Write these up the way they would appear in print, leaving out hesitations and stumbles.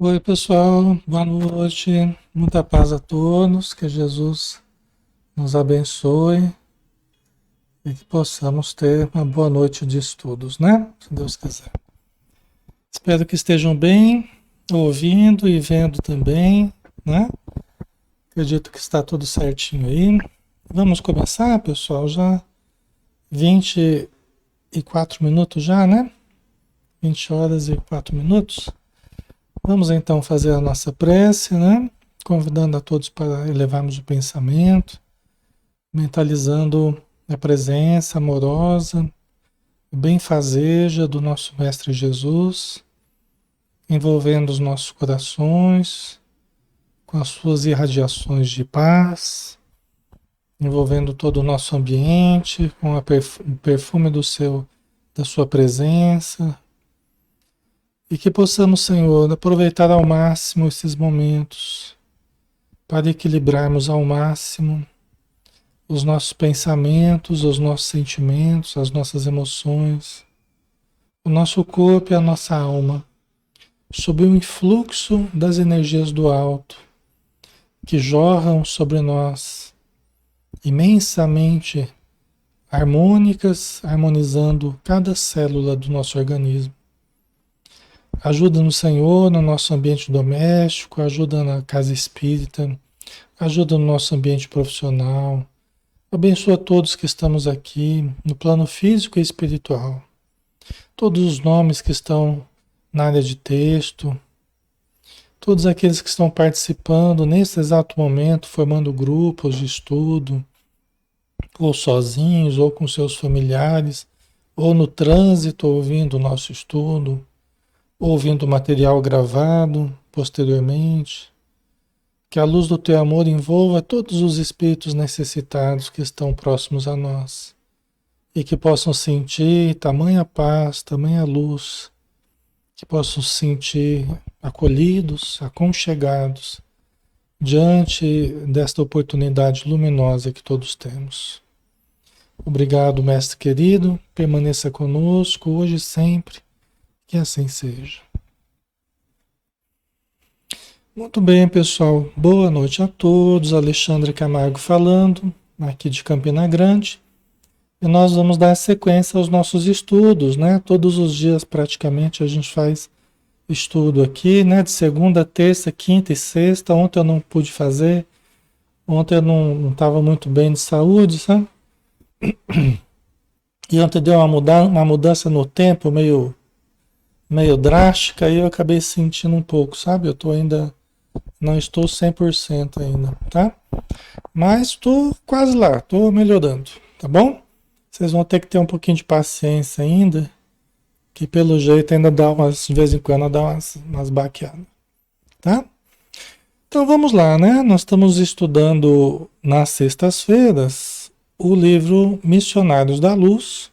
Oi, pessoal, boa noite, muita paz a todos, que Jesus nos abençoe e que possamos ter uma boa noite de estudos, né? Se Deus quiser. Espero que estejam bem, ouvindo e vendo também, né? Acredito que está tudo certinho aí. Vamos começar, pessoal, já 24 minutos já, né? 20 horas e 4 minutos. Vamos então fazer a nossa prece, né? Convidando a todos para elevarmos o pensamento, mentalizando a presença amorosa, benfazeja do nosso Mestre Jesus, envolvendo os nossos corações com as suas irradiações de paz, envolvendo todo o nosso ambiente com o perfume da sua presença, e que possamos, Senhor, aproveitar ao máximo esses momentos para equilibrarmos ao máximo os nossos pensamentos, os nossos sentimentos, as nossas emoções, o nosso corpo e a nossa alma, sob o influxo das energias do alto, que jorram sobre nós, imensamente harmônicas, harmonizando cada célula do nosso organismo. Ajuda-nos, Senhor, no nosso ambiente doméstico, ajuda na casa espírita, ajuda no nosso ambiente profissional. Abençoa todos que estamos aqui no plano físico e espiritual. Todos os nomes que estão na área de texto, todos aqueles que estão participando nesse exato momento, formando grupos de estudo, ou sozinhos, ou com seus familiares, ou no trânsito ouvindo o nosso estudo, ouvindo o material gravado posteriormente. Que a luz do teu amor envolva todos os espíritos necessitados que estão próximos a nós e que possam sentir tamanha paz, tamanha luz, que possam se sentir acolhidos, aconchegados diante desta oportunidade luminosa que todos temos. Obrigado, Mestre querido, permaneça conosco hoje e sempre, que assim seja. Muito bem, pessoal. Boa noite a todos. Alexandre Camargo falando, aqui de Campina Grande. E nós vamos dar sequência aos nossos estudos, né? Todos os dias, praticamente, a gente faz estudo aqui, né? De segunda, terça, quinta e sexta. Ontem eu não pude fazer. Ontem eu não estava muito bem de saúde, sabe? E ontem deu uma mudança no tempo meio drástica e eu acabei sentindo um pouco, sabe? Eu tô ainda... Não estou 100% ainda, tá? Mas estou quase lá, estou melhorando, tá bom? Vocês vão ter que ter um pouquinho de paciência ainda, que pelo jeito ainda dá de vez em quando dá umas baqueadas, tá? Então vamos lá, né? Nós estamos estudando nas sextas-feiras o livro Missionários da Luz,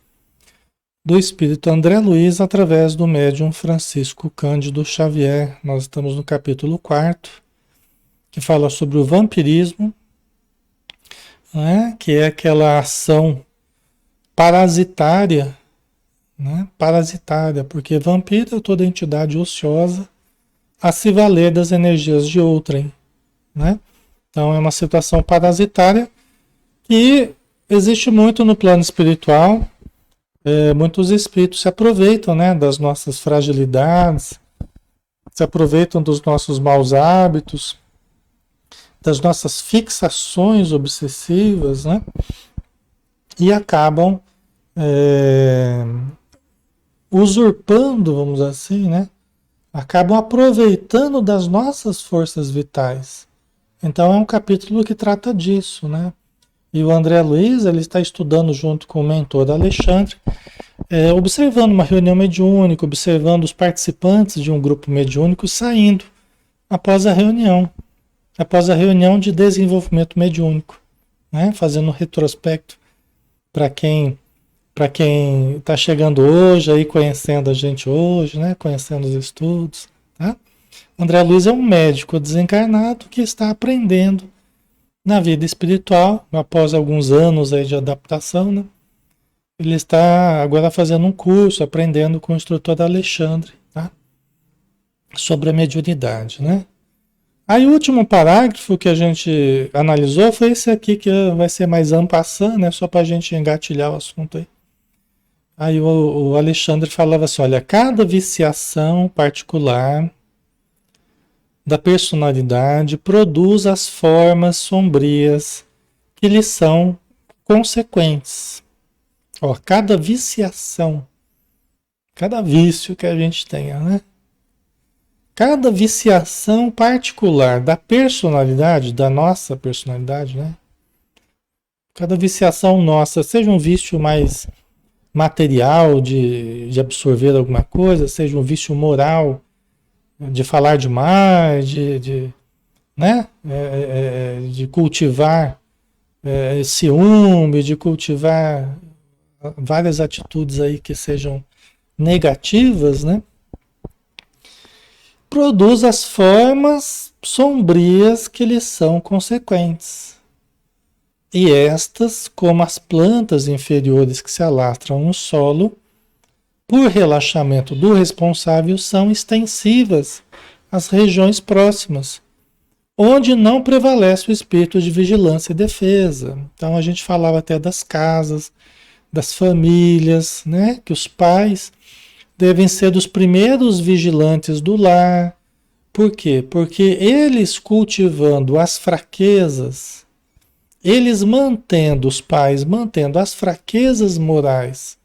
do Espírito André Luiz, através do médium Francisco Cândido Xavier. Nós estamos no capítulo 4, que fala sobre o vampirismo, né? Que é aquela ação parasitária, né? Parasitária, porque vampiro é toda entidade ociosa a se valer das energias de outrem, né? Então é uma situação parasitária que existe muito no plano espiritual. Muitos espíritos se aproveitam, né, das nossas fragilidades, se aproveitam dos nossos maus hábitos, das nossas fixações obsessivas, né, e acabam usurpando, vamos dizer assim, né, acabam aproveitando das nossas forças vitais. Então é um capítulo que trata disso, né? E o André Luiz, ele está estudando junto com o mentor Alexandre, observando uma reunião mediúnica, observando os participantes de um grupo mediúnico saindo após a reunião de desenvolvimento mediúnico, né? Fazendo um retrospecto para quem está chegando hoje, aí conhecendo a gente hoje, né? Conhecendo os estudos, tá? André Luiz é um médico desencarnado que está aprendendo na vida espiritual, após alguns anos aí de adaptação, né? Ele está agora fazendo um curso, aprendendo com o instrutor Alexandre, tá? sobre a mediunidade, né? Aí o último parágrafo que a gente analisou foi esse aqui, que vai ser mais en passant, né? Só para a gente engatilhar o assunto aí. Aí o Alexandre falava assim, olha, cada viciação particular da personalidade produz as formas sombrias que lhe são consequentes. Ó, cada viciação, cada vício que a gente tenha, né? Cada viciação particular da personalidade, da nossa personalidade, né? Cada viciação nossa, seja um vício mais material, de absorver alguma coisa, seja um vício moral, de falar demais, né? De cultivar ciúme, de cultivar várias atitudes aí que sejam negativas, né? Produz as formas sombrias que lhes são consequentes. E estas, como as plantas inferiores que se alastram no solo, por relaxamento do responsável, são extensivas às regiões próximas, onde não prevalece o espírito de vigilância e defesa. Então a gente falava até das casas, das famílias, né? Que os pais devem ser os primeiros vigilantes do lar. Por quê? Porque eles cultivando as fraquezas, eles mantendo, os pais mantendo as fraquezas morais,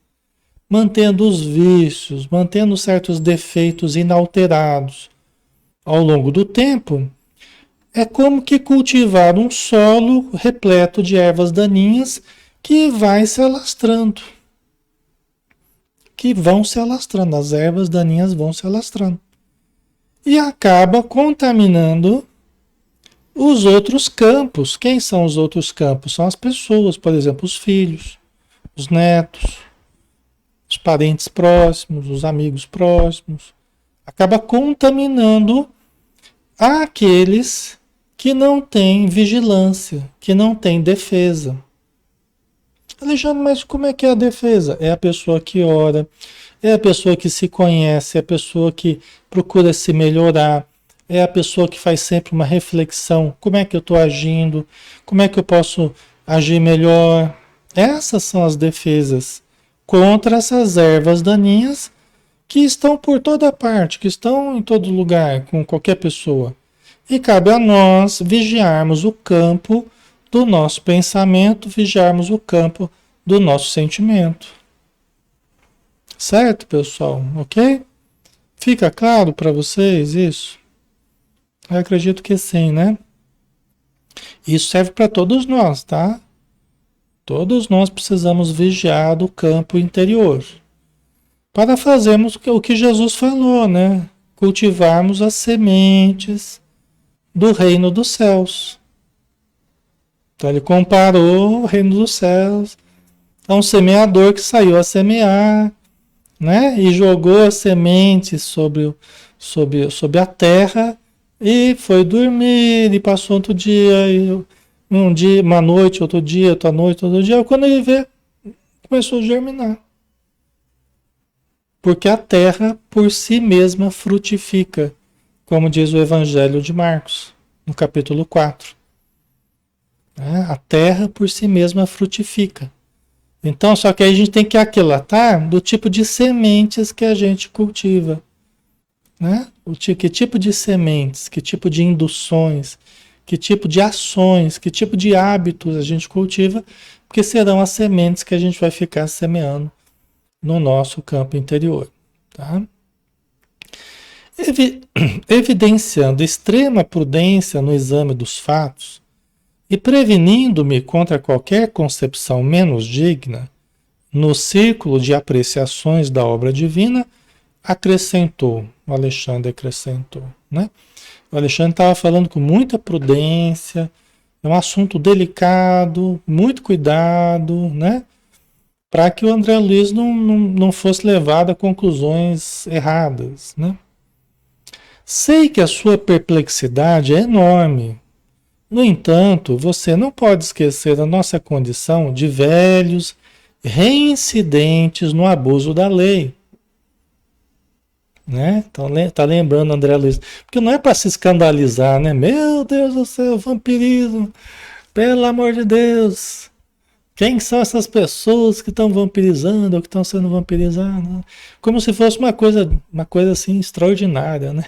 mantendo os vícios, mantendo certos defeitos inalterados ao longo do tempo, é como que cultivar um solo repleto de ervas daninhas que vai se alastrando. Que vão se alastrando, as ervas daninhas vão se alastrando. E acaba contaminando os outros campos. Quem são os outros campos? São as pessoas, por exemplo, os filhos, os netos, os parentes próximos, os amigos próximos. Acaba contaminando aqueles que não têm vigilância, que não têm defesa. Alexandre, mas como é que é a defesa? É a pessoa que ora, é a pessoa que se conhece, é a pessoa que procura se melhorar, é a pessoa que faz sempre uma reflexão. Como é que eu estou agindo? Como é que eu posso agir melhor? Essas são as defesas contra essas ervas daninhas que estão por toda parte, que estão em todo lugar, com qualquer pessoa. E cabe a nós vigiarmos o campo do nosso pensamento, vigiarmos o campo do nosso sentimento. Certo, pessoal? Ok? Fica claro para vocês isso? Eu acredito que sim, né? Isso serve para todos nós, tá? Todos nós precisamos vigiar do campo interior para fazermos o que Jesus falou, né? Cultivarmos as sementes do reino dos céus. Então ele comparou o reino dos céus a um semeador que saiu a semear, né? E jogou as sementes sobre a terra e foi dormir e passou outro dia, um dia, uma noite, outro dia, outra noite, outro dia. Quando ele vê, começou a germinar. Porque a terra por si mesma frutifica, como diz o Evangelho de Marcos, no capítulo 4. A terra por si mesma frutifica. Então, só que aí a gente tem que aquilatar do tipo de sementes que a gente cultiva. Né? Que tipo de sementes, que tipo de induções, que tipo de ações, que tipo de hábitos a gente cultiva, porque serão as sementes que a gente vai ficar semeando no nosso campo interior. Tá? Evidenciando extrema prudência no exame dos fatos, e prevenindo-me contra qualquer concepção menos digna, no círculo de apreciações da obra divina, acrescentou, o Alexandre acrescentou, né? O Alexandre estava falando com muita prudência, é um assunto delicado, muito cuidado, né? Para que o André Luiz não fosse levado a conclusões erradas, né? Sei que a sua perplexidade é enorme. No entanto, você não pode esquecer a nossa condição de velhos reincidentes no abuso da lei. né? Então, tá lembrando, André Luiz. Porque não é para se escandalizar, né? Meu Deus do céu, vampirismo. Pelo amor de Deus. Quem são essas pessoas que estão vampirizando ou que estão sendo vampirizadas? Como se fosse uma coisa assim extraordinária, né?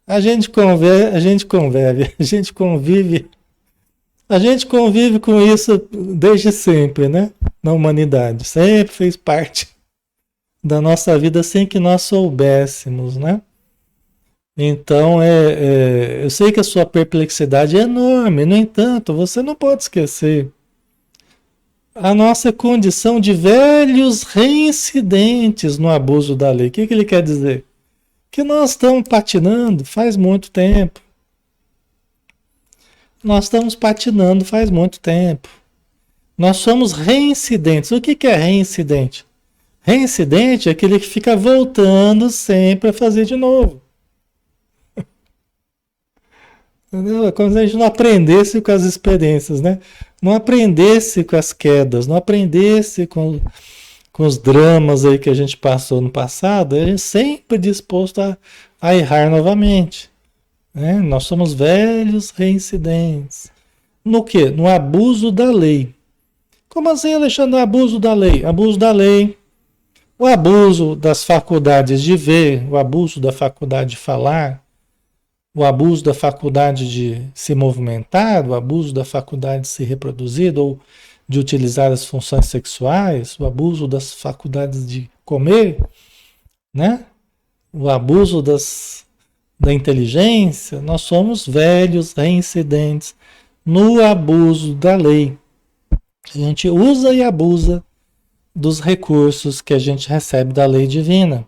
A gente convive com isso desde sempre, né? Na humanidade. Sempre fez parte da nossa vida sem que nós soubéssemos, né? Então, eu sei que a sua perplexidade é enorme, no entanto, você não pode esquecer a nossa condição de velhos reincidentes no abuso da lei. O que ele quer dizer? Que nós estamos patinando faz muito tempo. Nós estamos patinando faz muito tempo. Nós somos reincidentes. O que é reincidente? Reincidente é aquele que fica voltando sempre a fazer de novo. Entendeu? É como se a gente não aprendesse com as experiências, né? Não aprendesse com as quedas, não aprendesse com os dramas aí que a gente passou no passado, a gente sempre disposto a errar novamente. Né? Nós somos velhos reincidentes. No quê? No abuso da lei. Como assim, Alexandre? Abuso da lei? Abuso da lei. O abuso das faculdades de ver, o abuso da faculdade de falar, o abuso da faculdade de se movimentar, o abuso da faculdade de se reproduzir ou de utilizar as funções sexuais, o abuso das faculdades de comer, né? O abuso da inteligência, nós somos velhos reincidentes no abuso da lei. A gente usa e abusa dos recursos que a gente recebe da lei divina.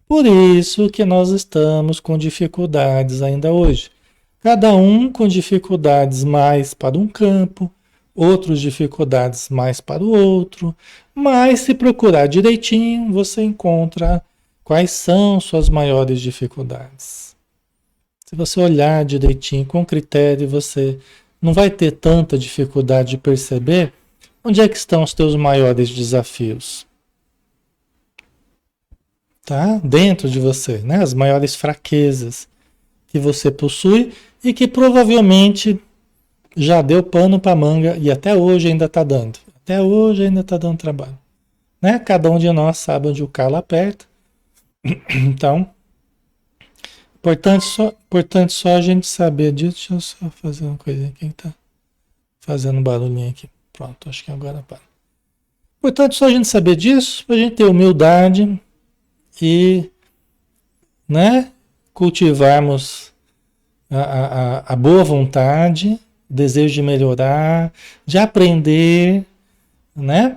Por isso que nós estamos com dificuldades ainda hoje. Cada um com dificuldades mais para um campo, outras dificuldades mais para o outro, mas se procurar direitinho, você encontra quais são suas maiores dificuldades. Se você olhar direitinho, com critério, você não vai ter tanta dificuldade de perceber onde é que estão os teus maiores desafios. Tá? Dentro de você, né? As maiores fraquezas que você possui e que provavelmente já deu pano para manga e até hoje ainda está dando. Até hoje ainda está dando trabalho. Né? Cada um de nós sabe onde o calo aperta. Então, importante só a gente saber disso. Deixa eu só fazer uma coisinha. Quem está fazendo barulhinho aqui? Pronto, acho que agora para. Importante só a gente saber disso, para a gente ter humildade e, né, cultivarmos a boa vontade, desejo de melhorar, de aprender, né?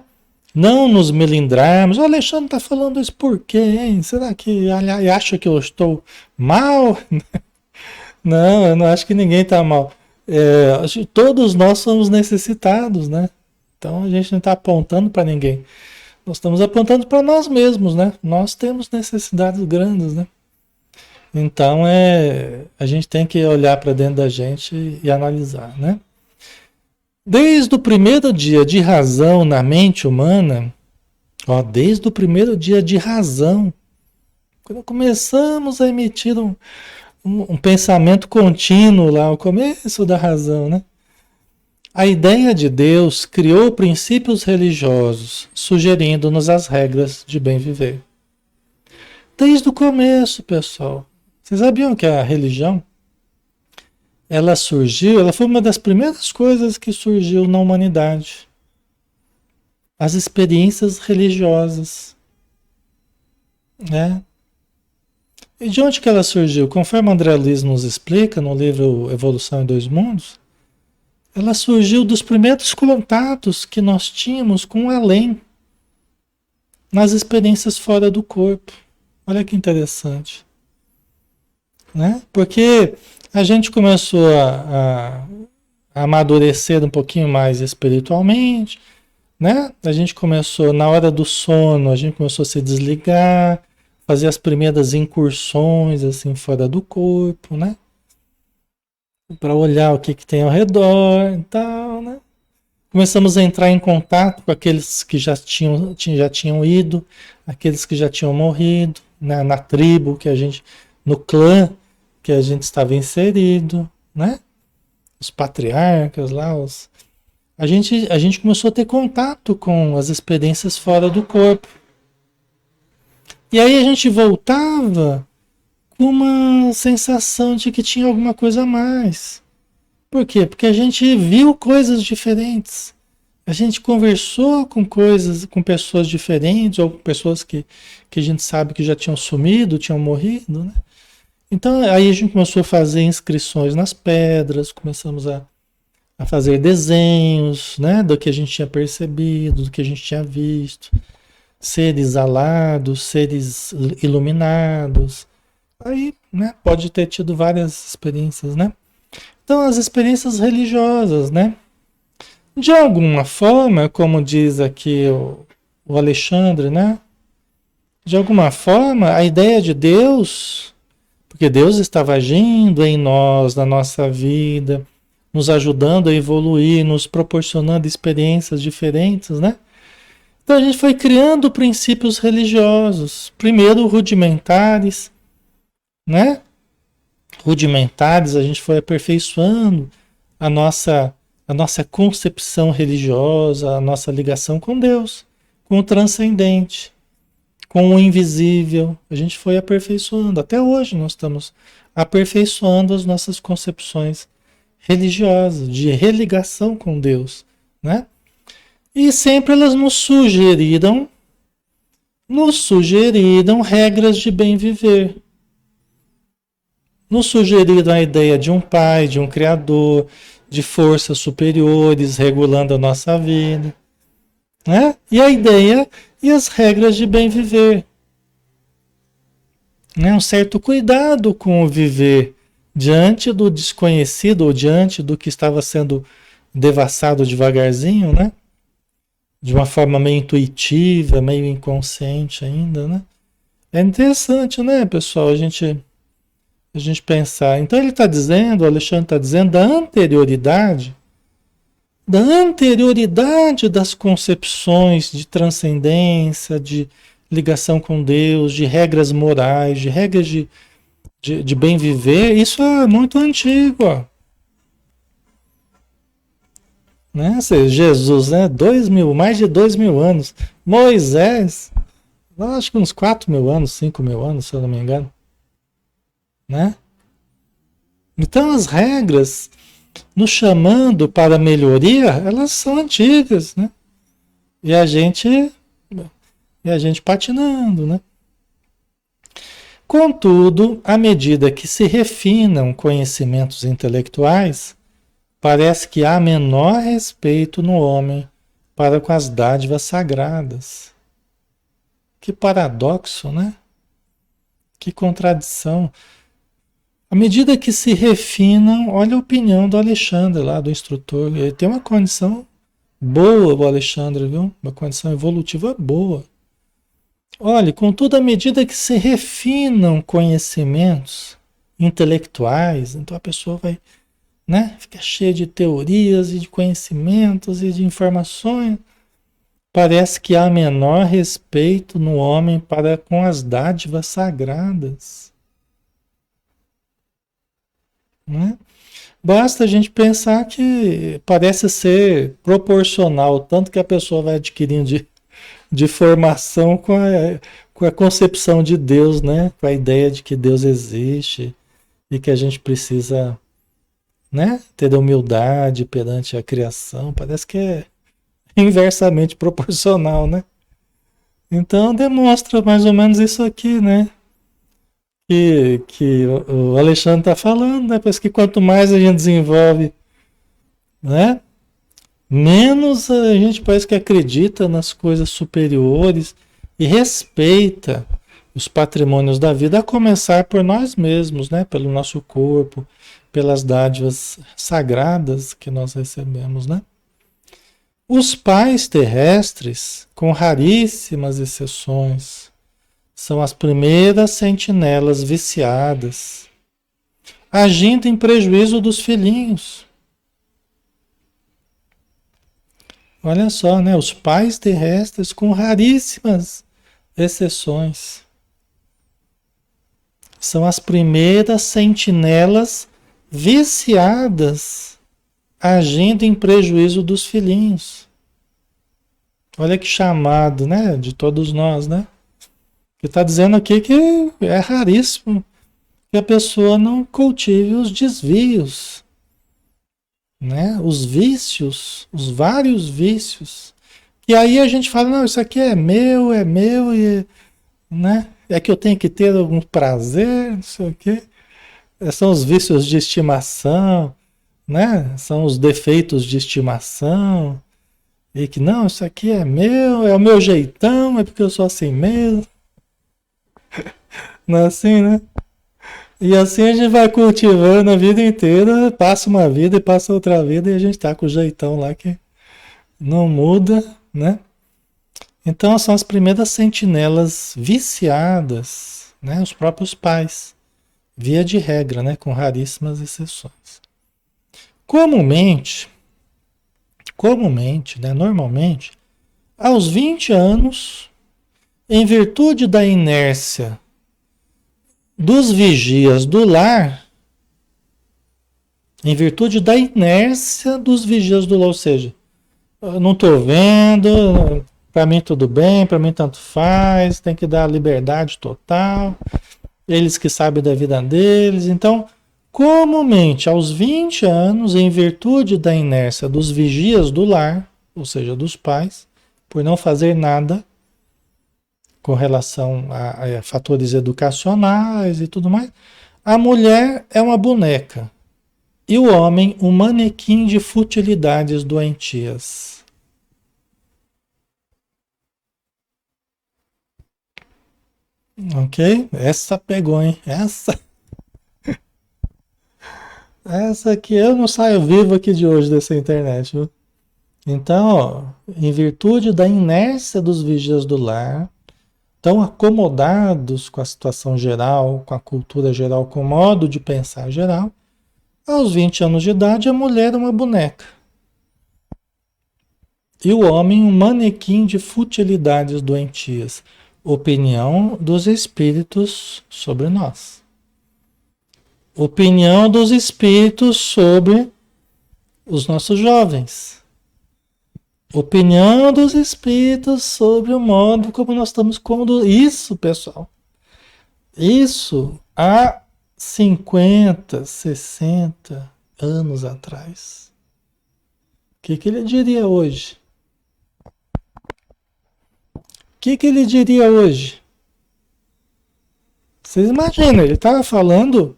Não nos melindrarmos. O Alexandre está falando isso por quê, hein? Será que acha que eu estou mal? Não, eu não acho que ninguém está mal. Acho que todos nós somos necessitados, né? Então a gente não está apontando para ninguém. Nós estamos apontando para nós mesmos, né? Nós temos necessidades grandes, né? Então a gente tem que olhar para dentro da gente e analisar, né? Desde o primeiro dia de razão na mente humana, ó, desde o primeiro dia de razão, quando começamos a emitir um pensamento contínuo lá, o começo da razão, né? A ideia de Deus criou princípios religiosos, sugerindo-nos as regras de bem viver. Desde o começo, pessoal. Vocês sabiam que a religião, ela foi uma das primeiras coisas que surgiu na humanidade. As experiências religiosas. Né? E de onde que ela surgiu? Conforme André Luiz nos explica no livro Evolução em Dois Mundos, ela surgiu dos primeiros contatos que nós tínhamos com o além, nas experiências fora do corpo. Olha que interessante. Né? Porque a gente começou a amadurecer um pouquinho mais espiritualmente, né? A gente começou, na hora do sono, a gente começou a se desligar, fazer as primeiras incursões assim fora do corpo, né? Para olhar o que tem ao redor e tal, né? Começamos a entrar em contato com aqueles que já tinham ido, aqueles que já tinham morrido, na tribo que a gente, no clã que a gente estava inserido, né? Os patriarcas lá, a gente começou a ter contato com as experiências fora do corpo. E aí a gente voltava com uma sensação de que tinha alguma coisa a mais. Por quê? Porque a gente viu coisas diferentes. A gente conversou com com pessoas diferentes, ou com pessoas que a gente sabe que já tinham sumido, tinham morrido, né? Então aí a gente começou a fazer inscrições nas pedras, começamos a fazer desenhos, né, do que a gente tinha percebido, do que a gente tinha visto, seres alados, seres iluminados. Aí, né, pode ter tido várias experiências, né? Então, as experiências religiosas, né? De alguma forma, como diz aqui o Alexandre, né? De alguma forma, a ideia de Deus, porque Deus estava agindo em nós, na nossa vida, nos ajudando a evoluir, nos proporcionando experiências diferentes, né? Então a gente foi criando princípios religiosos, primeiro rudimentares, né? Rudimentares, a gente foi aperfeiçoando a nossa a nossa concepção religiosa, a nossa ligação com Deus, com o transcendente, com o invisível. A gente foi aperfeiçoando. Até hoje nós estamos aperfeiçoando as nossas concepções religiosas, de religação com Deus, né? E sempre elas nos sugeriram regras de bem viver. Nos sugeriram a ideia de um pai, de um criador, de forças superiores regulando a nossa vida, né? E a ideia e as regras de bem viver, né? Um certo cuidado com o viver diante do desconhecido ou diante do que estava sendo devassado devagarzinho, né? De uma forma meio intuitiva, meio inconsciente ainda, né? É interessante, né, pessoal, a gente pensar. Então ele está dizendo, o Alexandre está dizendo da anterioridade das concepções de transcendência, de ligação com Deus, de regras morais, de regras de bem viver. Isso é muito antigo, ó. Né? Jesus, né? Mais de 2.000 anos. Moisés, acho que uns 4.000 anos, 5.000 anos, se eu não me engano. Né? Então as regras nos chamando para melhoria, elas são antigas, né? E a gente patinando, né? Contudo, à medida que se refinam conhecimentos intelectuais, parece que há menor respeito no homem para com as dádivas sagradas. Que paradoxo, né? Que contradição. À medida que se refinam, olha a opinião do Alexandre lá, do instrutor. Ele tem uma condição boa, o Alexandre, viu? Uma condição evolutiva boa. Olha, contudo, à medida que se refinam conhecimentos intelectuais, então a pessoa vai, né, fica cheia de teorias e de conhecimentos e de informações. Parece que há menor respeito no homem para com as dádivas sagradas. Né? Basta a gente pensar que parece ser proporcional, tanto que a pessoa vai adquirindo de formação com a concepção de Deus, né? Com a ideia de que Deus existe e que a gente precisa, né, ter humildade perante a criação. Parece que é inversamente proporcional, né? Então demonstra mais ou menos isso aqui, né? Que o Alexandre está falando, né? Parece que quanto mais a gente desenvolve, né? Menos a gente parece que acredita nas coisas superiores e respeita os patrimônios da vida, a começar por nós mesmos, né? Pelo nosso corpo, pelas dádivas sagradas que nós recebemos, né? Os pais terrestres, com raríssimas exceções, são as primeiras sentinelas viciadas, agindo em prejuízo dos filhinhos. Olha só, né? Os pais terrestres com raríssimas exceções, São as primeiras sentinelas viciadas agindo em prejuízo dos filhinhos. Olha que chamado, né? De todos nós, né? Que está dizendo aqui que é raríssimo que a pessoa não cultive os desvios, né? Os vícios, os vários vícios. E aí a gente fala, não, isso aqui é meu, e, né? É que eu tenho que ter algum prazer, não sei o quê. São os vícios de estimação, né? São os defeitos de estimação. E que não, isso aqui é meu, é o meu jeitão, é porque eu sou assim mesmo. Não é assim, né? E assim a gente vai cultivando a vida inteira, passa uma vida e passa outra vida e a gente tá com o jeitão lá que não muda, né? Então são as primeiras sentinelas viciadas, né? Os próprios pais, via de regra, né? Com raríssimas exceções. Comumente, né? Normalmente, aos 20 anos, em virtude da inércia dos vigias do lar, em virtude da inércia dos vigias do lar, ou seja, eu não estou vendo, para mim tudo bem, para mim tanto faz, tem que dar liberdade total, eles que sabem da vida deles. Então, comumente, aos 20 anos, em virtude da inércia dos vigias do lar, ou seja, dos pais, por não fazer nada com relação a fatores educacionais e tudo mais, a mulher é uma boneca e o homem um manequim de futilidades doentias. Ok? Essa pegou, hein? Essa aqui eu não saio vivo aqui de hoje dessa internet, viu? Então, ó, em virtude da inércia dos vigias do lar, tão acomodados com a situação geral, com a cultura geral, com o modo de pensar geral, aos 20 anos de idade a mulher é uma boneca. E o homem um manequim de futilidades doentias. Opinião dos espíritos sobre nós. Opinião dos espíritos sobre os nossos jovens. Opinião dos espíritos sobre o modo como nós estamos conduzindo. Isso, pessoal. Isso há 50, 60 anos atrás. O que ele diria hoje? O que ele diria hoje? Vocês imaginam, ele estava falando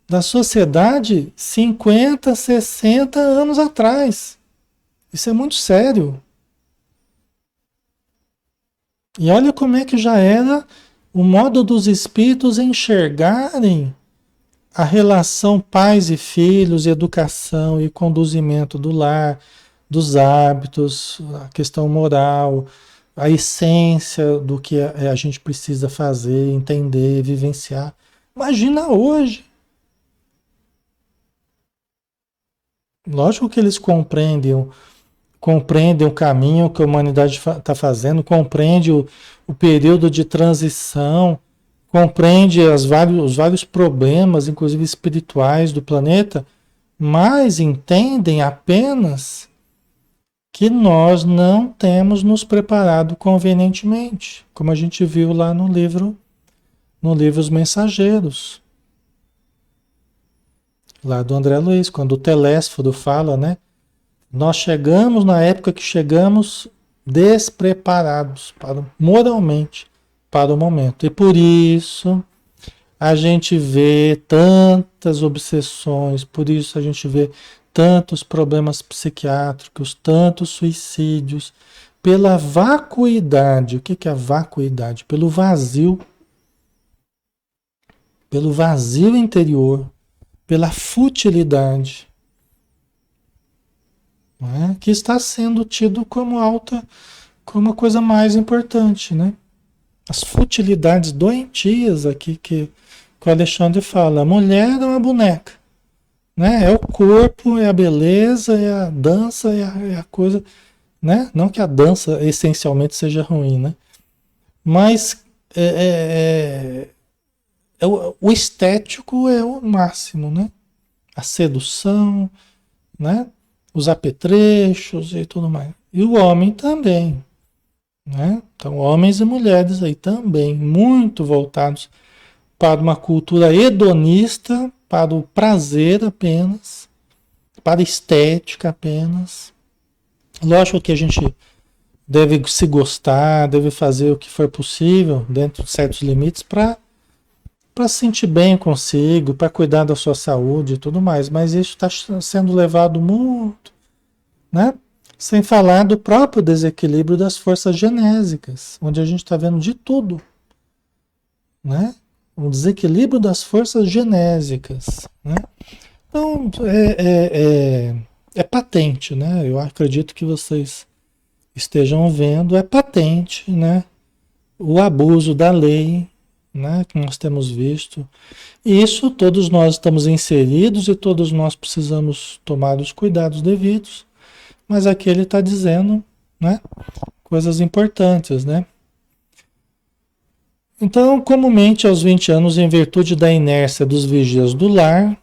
da sociedade 50, 60 anos atrás. Isso é muito sério. E olha como é que já era o modo dos espíritos enxergarem a relação pais e filhos, educação e conduzimento do lar, dos hábitos, a questão moral, a essência do que a gente precisa fazer, entender, vivenciar. Imagina hoje. Lógico que eles compreendem o caminho que a humanidade está fazendo, compreende o período de transição, compreende os vários problemas, inclusive espirituais do planeta, mas entendem apenas que nós não temos nos preparado convenientemente, como a gente viu lá no livro Os Mensageiros, lá do André Luiz, quando o Telésforo fala, né? Nós chegamos na época que chegamos despreparados moralmente para o momento. E por isso a gente vê tantas obsessões, por isso a gente vê tantos problemas psiquiátricos, tantos suicídios, pela vacuidade. O que é a vacuidade? Pelo vazio interior, pela futilidade, né? Que está sendo tido como como a coisa mais importante, né? As futilidades doentias aqui que o Alexandre fala. A mulher é uma boneca, né? É o corpo, é a beleza, é a dança, é a coisa, né? Não que a dança essencialmente seja ruim, né? Mas o estético é o máximo, né? A sedução, né? Os apetrechos e tudo mais. E o homem também, né? Então, homens e mulheres aí também, muito voltados para uma cultura hedonista, para o prazer apenas, para a estética apenas. Lógico que a gente deve se gostar, deve fazer o que for possível, dentro de certos limites, para se sentir bem consigo, para cuidar da sua saúde e tudo mais. Mas isso está sendo levado muito, né? Sem falar do próprio desequilíbrio das forças genésicas, onde a gente está vendo de tudo, né? Um desequilíbrio das forças genésicas, né? Então, é patente, né? Eu acredito que vocês estejam vendo, é patente, né? O abuso da lei, né? Que nós temos visto. E isso todos nós estamos inseridos e todos nós precisamos tomar os cuidados devidos. Mas aqui ele está dizendo, né? Coisas importantes, né? Então, comumente aos 20 anos, em virtude da inércia dos vigias do lar,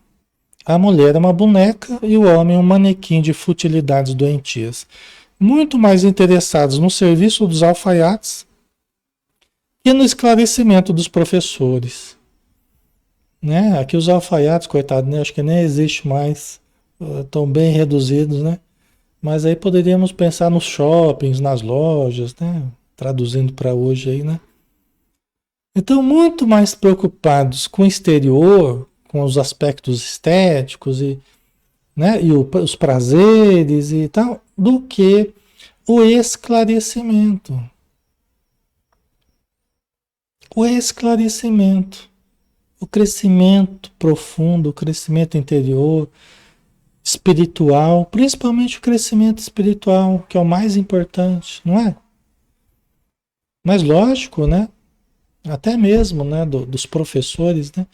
a mulher é uma boneca e o homem um manequim de futilidades doentias, muito mais interessados no serviço dos alfaiates que no esclarecimento dos professores. Né? Aqui os alfaiates, coitados, né? Acho que nem existe mais, estão bem reduzidos, né? Mas aí poderíamos pensar nos shoppings, nas lojas, né? Traduzindo para hoje aí, né? Então, muito mais preocupados com o exterior, com os aspectos estéticos e, né, e os prazeres e tal, do que o esclarecimento. O esclarecimento, o crescimento profundo, o crescimento interior, espiritual, principalmente o crescimento espiritual, que é o mais importante, não é? Mas lógico, né? Até mesmo, né, dos professores, né?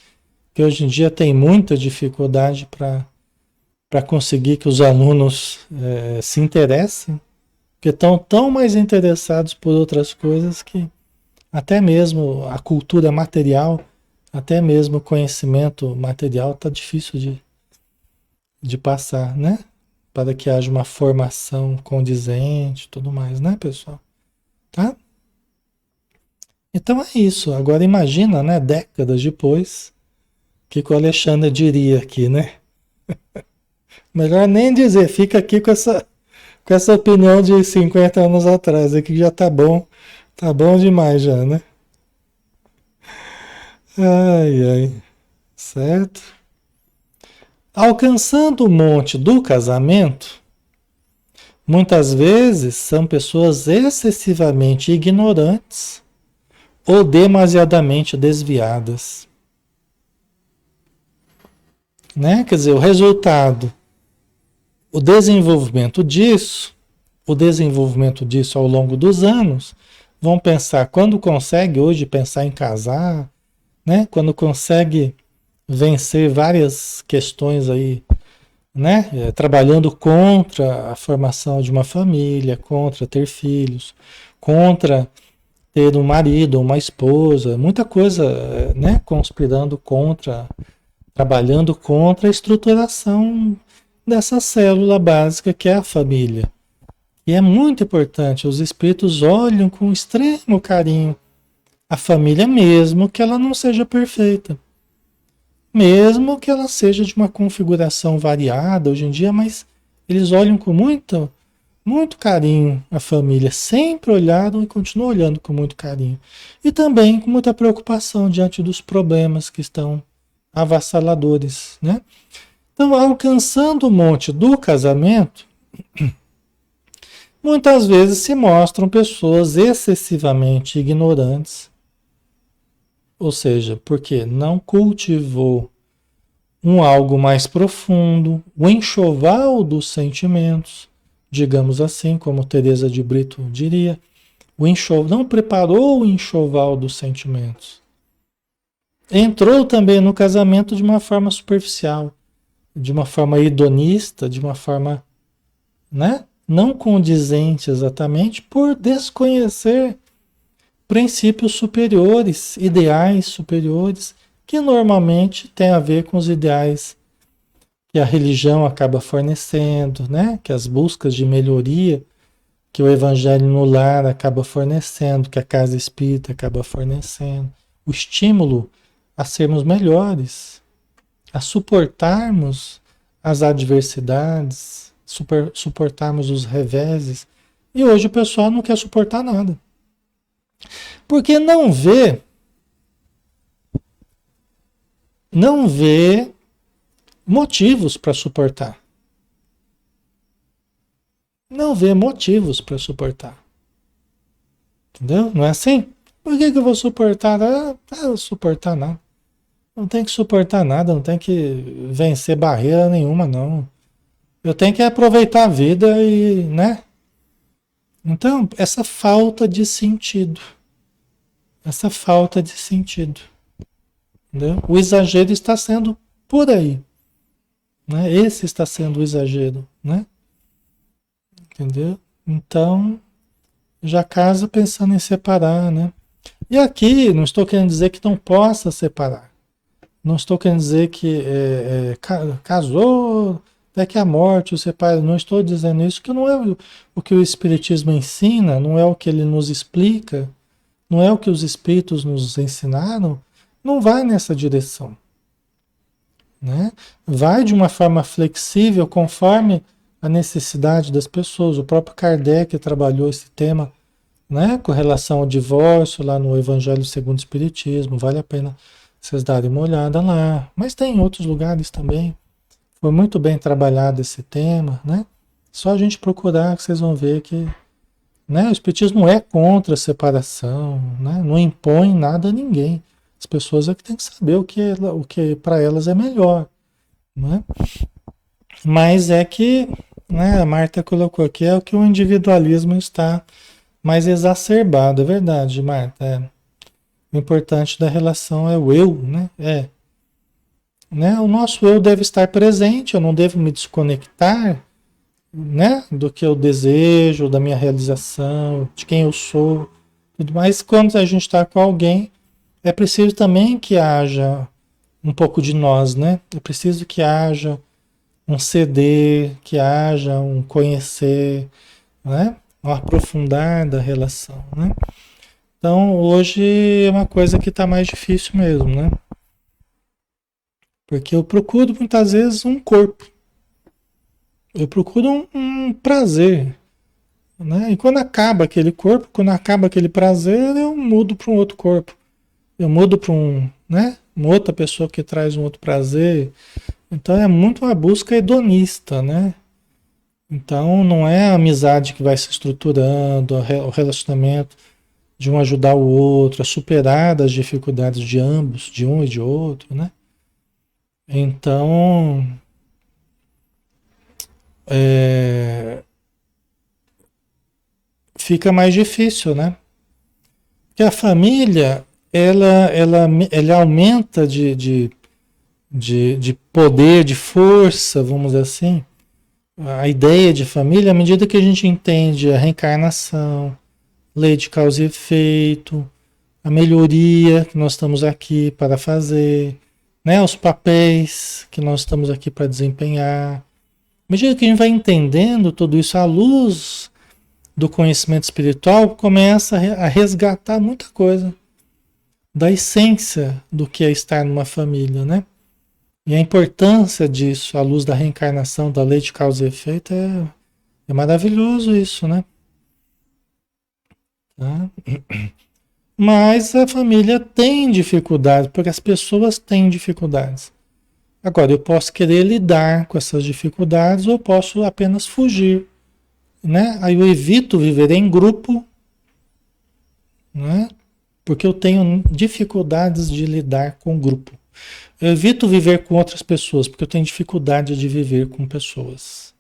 Que hoje em dia tem muita dificuldade para conseguir que os alunos se interessem, porque estão tão mais interessados por outras coisas que até mesmo a cultura material, até mesmo o conhecimento material está difícil de passar, né? Para que haja uma formação condizente e tudo mais, né, pessoal? Tá? Então é isso. Agora imagina, né, décadas depois, o que o Alexandre diria aqui, né? Melhor nem dizer, fica aqui com essa opinião de 50 anos atrás, aqui já tá bom demais já, né? Ai, ai, certo? Alcançando o monte do casamento, muitas vezes são pessoas excessivamente ignorantes ou demasiadamente desviadas, né? Quer dizer, o desenvolvimento disso ao longo dos anos, vão pensar, quando consegue hoje pensar em casar, né? Quando consegue vencer várias questões aí, né? Trabalhando contra a formação de uma família, contra ter filhos, contra ter um marido, uma esposa, muita coisa, né? Conspirando contra, trabalhando contra a estruturação dessa célula básica que é a família. E é muito importante, os espíritos olham com extremo carinho a família, mesmo que ela não seja perfeita. Mesmo que ela seja de uma configuração variada hoje em dia, mas eles olham com muito carinho a família. Sempre olharam e continuam olhando com muito carinho. E também com muita preocupação diante dos problemas que estão avassaladores, né? Então, alcançando o monte do casamento, muitas vezes se mostram pessoas excessivamente ignorantes, ou seja, porque não cultivou um algo mais profundo, o enxoval dos sentimentos, digamos assim, como Teresa de Brito diria, o enxoval, não preparou o enxoval dos sentimentos. Entrou também no casamento de uma forma superficial, de uma forma hedonista, de uma forma, né, não condizente exatamente, por desconhecer princípios superiores, ideais superiores, que normalmente tem a ver com os ideais que a religião acaba fornecendo, né? Que as buscas de melhoria que o evangelho no lar acaba fornecendo, que a casa espírita acaba fornecendo, o estímulo a sermos melhores, a suportarmos as adversidades, suportarmos os reveses. E hoje o pessoal não quer suportar nada. Porque não vê motivos para suportar. Não vê motivos para suportar. Entendeu? Não é assim? Por que eu vou suportar? Suportar nada. Não tem que suportar nada, não tem que vencer barreira nenhuma, não. Eu tenho que aproveitar a vida e, né? Então, essa falta de sentido. Essa falta de sentido. Entendeu? O exagero está sendo por aí. Né? Esse está sendo o exagero, né? Entendeu? Então, já casa pensando em separar, né? E aqui, não estou querendo dizer que não possa separar. Não estou querendo dizer que casou, até que a morte o separa. Não estou dizendo isso, que não é o que o Espiritismo ensina, não é o que ele nos explica, não é o que os Espíritos nos ensinaram, não vai nessa direção. Né? Vai de uma forma flexível, conforme a necessidade das pessoas. O próprio Kardec trabalhou esse tema, né, com relação ao divórcio lá no Evangelho segundo o Espiritismo. Vale a pena vocês darem uma olhada lá. Mas tem em outros lugares também. Foi muito bem trabalhado esse tema, né? Só a gente procurar que vocês vão ver que, né, o Espiritismo é contra a separação, né? Não impõe nada a ninguém. As pessoas é que têm que saber o que para elas é melhor, né? Mas é que, né, a Marta colocou aqui, é o que o individualismo está mais exacerbado, é verdade, Marta. O importante da relação é o eu, né? Né? O nosso eu deve estar presente, eu não devo me desconectar, né, do que eu desejo, da minha realização, de quem eu sou. Mas quando a gente está com alguém, é preciso também que haja um pouco de nós, né? É preciso que haja um ceder, que haja um conhecer, né? Um aprofundar da relação, né? Então, hoje é uma coisa que está mais difícil mesmo, né? Porque eu procuro muitas vezes um corpo. Eu procuro um prazer, né? E quando acaba aquele corpo, quando acaba aquele prazer, eu mudo para um outro corpo. Eu mudo para né? Uma outra pessoa que traz um outro prazer. Então é muito uma busca hedonista, né? Então não é a amizade que vai se estruturando, o relacionamento de um ajudar o outro, a superar as dificuldades de ambos, de um e de outro, né? Então, fica mais difícil, né? Porque a família, ela aumenta de poder, de força, vamos dizer assim, a ideia de família, à medida que a gente entende a reencarnação, lei de causa e efeito, a melhoria que nós estamos aqui para fazer, né? Os papéis que nós estamos aqui para desempenhar. À medida que a gente vai entendendo tudo isso à luz do conhecimento espiritual, começa a resgatar muita coisa da essência do que é estar numa família, né? E a importância disso, à luz da reencarnação, da lei de causa e efeito, é maravilhoso isso, né? Tá? Mas a família tem dificuldades, porque as pessoas têm dificuldades. Agora, eu posso querer lidar com essas dificuldades ou eu posso apenas fugir, né? Aí eu evito viver em grupo, né? Porque eu tenho dificuldades de lidar com grupo. Eu evito viver com outras pessoas, porque eu tenho dificuldade de viver com pessoas.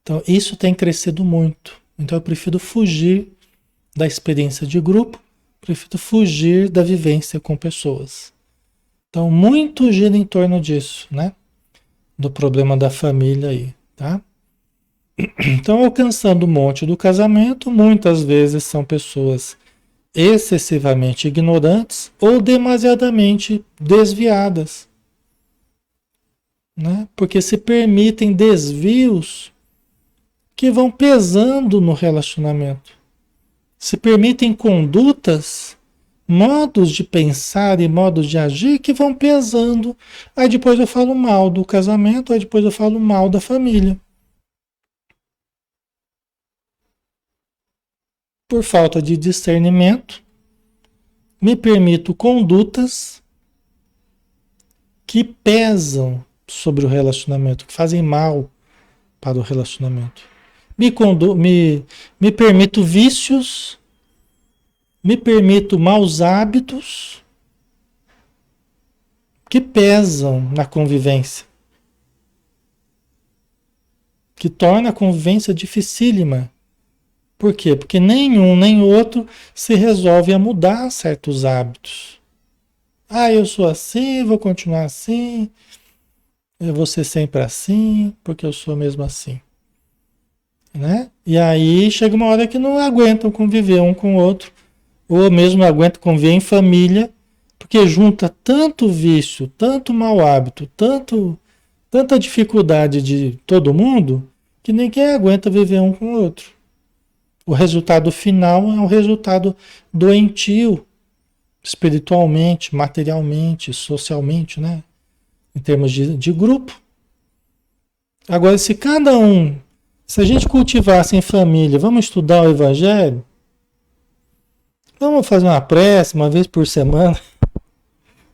Então, isso tem crescido muito. Então, eu prefiro fugir da experiência de grupo, prefiro fugir da vivência com pessoas. Então, muito gira em torno disso, né? Do problema da família aí, tá? Então, alcançando o monte do casamento, muitas vezes são pessoas excessivamente ignorantes ou demasiadamente desviadas, né? Porque se permitem desvios que vão pesando no relacionamento. Se permitem condutas, modos de pensar e modos de agir que vão pesando. Aí depois eu falo mal do casamento, aí depois eu falo mal da família. Por falta de discernimento, me permito condutas que pesam sobre o relacionamento, que fazem mal para o relacionamento. Me permito vícios, me permito maus hábitos que pesam na convivência, que torna a convivência dificílima. Por quê? Porque nenhum nem outro se resolve a mudar certos hábitos. Ah, eu sou assim, vou continuar assim, eu vou ser sempre assim, porque eu sou mesmo assim. Né? E aí chega uma hora que não aguentam conviver um com o outro, ou mesmo não aguentam conviver em família, porque junta tanto vício, tanto mau hábito, tanta dificuldade de todo mundo, que ninguém aguenta viver um com o outro. O resultado final é um resultado doentio, espiritualmente, materialmente, socialmente, né? Em termos de grupo. Agora, se a gente cultivasse em família, vamos estudar o Evangelho, vamos fazer uma prece uma vez por semana,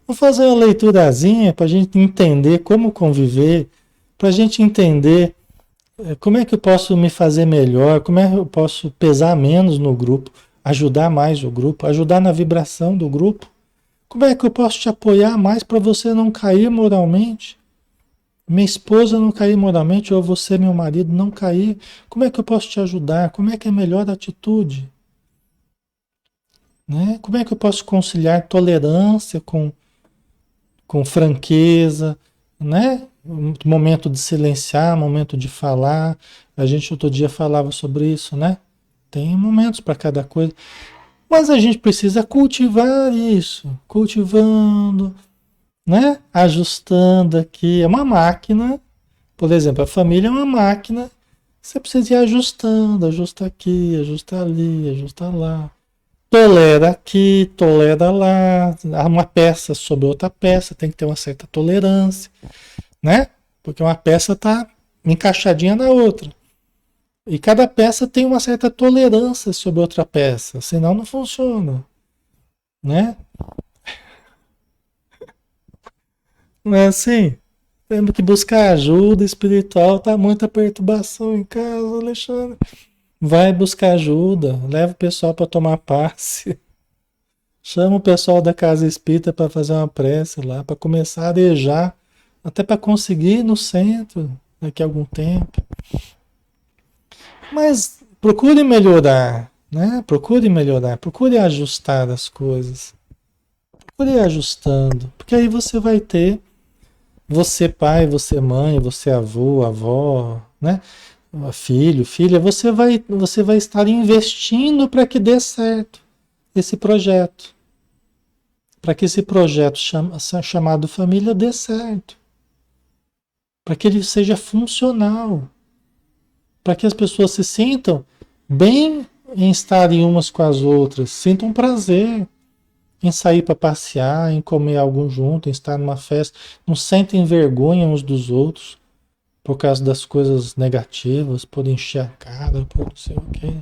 vamos fazer uma leiturazinha para a gente entender como conviver, para a gente entender como é que eu posso me fazer melhor, como é que eu posso pesar menos no grupo, ajudar mais o grupo, ajudar na vibração do grupo. Como é que eu posso te apoiar mais para você não cair moralmente? Minha esposa não cair moralmente, ou você, meu marido, não cair. Como é que eu posso te ajudar? Como é que é a melhor atitude? Né? Como é que eu posso conciliar tolerância com franqueza, né? Momento de silenciar, momento de falar. A gente outro dia falava sobre isso, né? Tem momentos para cada coisa. Mas a gente precisa cultivar isso, cultivando, né? Ajustando aqui. É uma máquina. Por exemplo, a família é uma máquina. Você precisa ir ajustando, ajusta aqui, ajusta ali, ajusta lá. Tolera aqui, tolera lá. Há uma peça sobre outra peça, tem que ter uma certa tolerância, né? Porque uma peça está encaixadinha na outra. E cada peça tem uma certa tolerância sobre outra peça, senão não funciona, né? Não é assim? Temos que buscar ajuda espiritual, tá muita perturbação em casa, Alexandre. Vai buscar ajuda, leva o pessoal para tomar passe. Chama o pessoal da casa espírita para fazer uma prece lá, para começar a arejar, até para conseguir ir no centro daqui a algum tempo. Mas procure melhorar, né? Procure melhorar, procure ajustar as coisas. Procure ir ajustando, porque aí você vai ter, você pai, você mãe, você avô, avó, né? Filho, filha, você vai estar investindo para que dê certo esse projeto. Para que esse projeto chamado família dê certo. Para que ele seja funcional. Para que as pessoas se sintam bem em estarem umas com as outras, sintam prazer em sair para passear, em comer algo junto, em estar numa festa, não sentem vergonha uns dos outros por causa das coisas negativas, por encher a cara, por não sei o quê,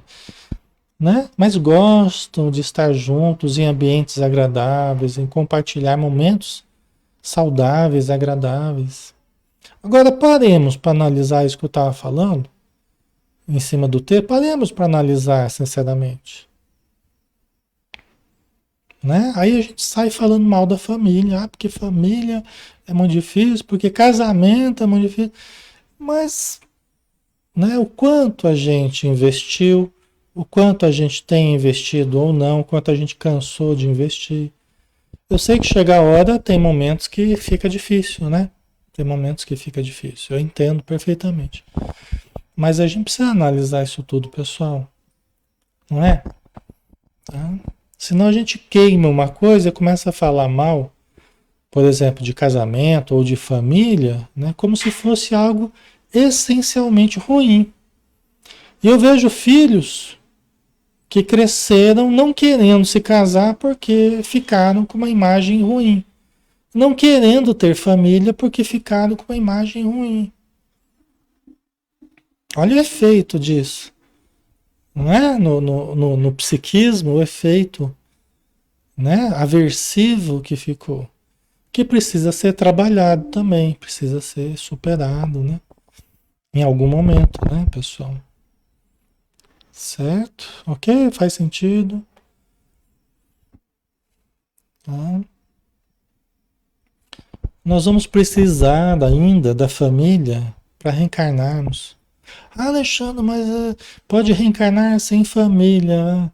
né? Mas gostam de estar juntos em ambientes agradáveis, em compartilhar momentos saudáveis, agradáveis. Agora paremos para analisar isso que eu estava falando em cima do texto, paremos para analisar sinceramente. Né? Aí a gente sai falando mal da família, porque família é muito difícil, porque casamento é muito difícil. Mas, né, o quanto a gente investiu, o quanto a gente tem investido ou não, o quanto a gente cansou de investir. Eu sei que chega a hora, tem momentos que fica difícil, né? Tem momentos que fica difícil, eu entendo perfeitamente. Mas a gente precisa analisar isso tudo, pessoal. Não é? Tá? Senão a gente queima uma coisa e começa a falar mal, por exemplo, de casamento ou de família, né? Como se fosse algo essencialmente ruim. E eu vejo filhos que cresceram não querendo se casar porque ficaram com uma imagem ruim. Não querendo ter família porque ficaram com uma imagem ruim. Olha o efeito disso. Não é? No psiquismo, o efeito, né? Aversivo que ficou. Que precisa ser trabalhado também, precisa ser superado, né? Em algum momento, né, pessoal? Certo? Ok? Faz sentido? Tá? Nós vamos precisar ainda da família para reencarnarmos. Ah, Alexandre, mas pode reencarnar sem família,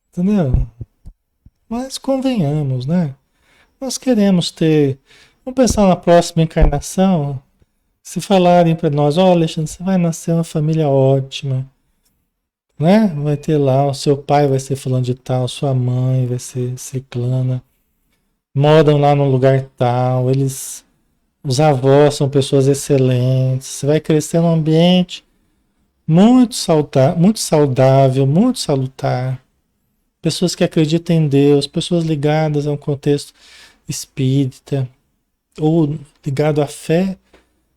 entendeu? Mas convenhamos, né? Nós queremos ter. Vamos pensar na próxima encarnação. Se falarem para nós, ó, Alexandre, você vai nascer uma família ótima, né? Vai ter lá, o seu pai vai ser fulano de tal, sua mãe vai ser ciclana, moram lá num lugar tal, os avós são pessoas excelentes, você vai crescer num ambiente muito saudável, muito salutar, pessoas que acreditam em Deus, pessoas ligadas a um contexto espírita, ou ligado à fé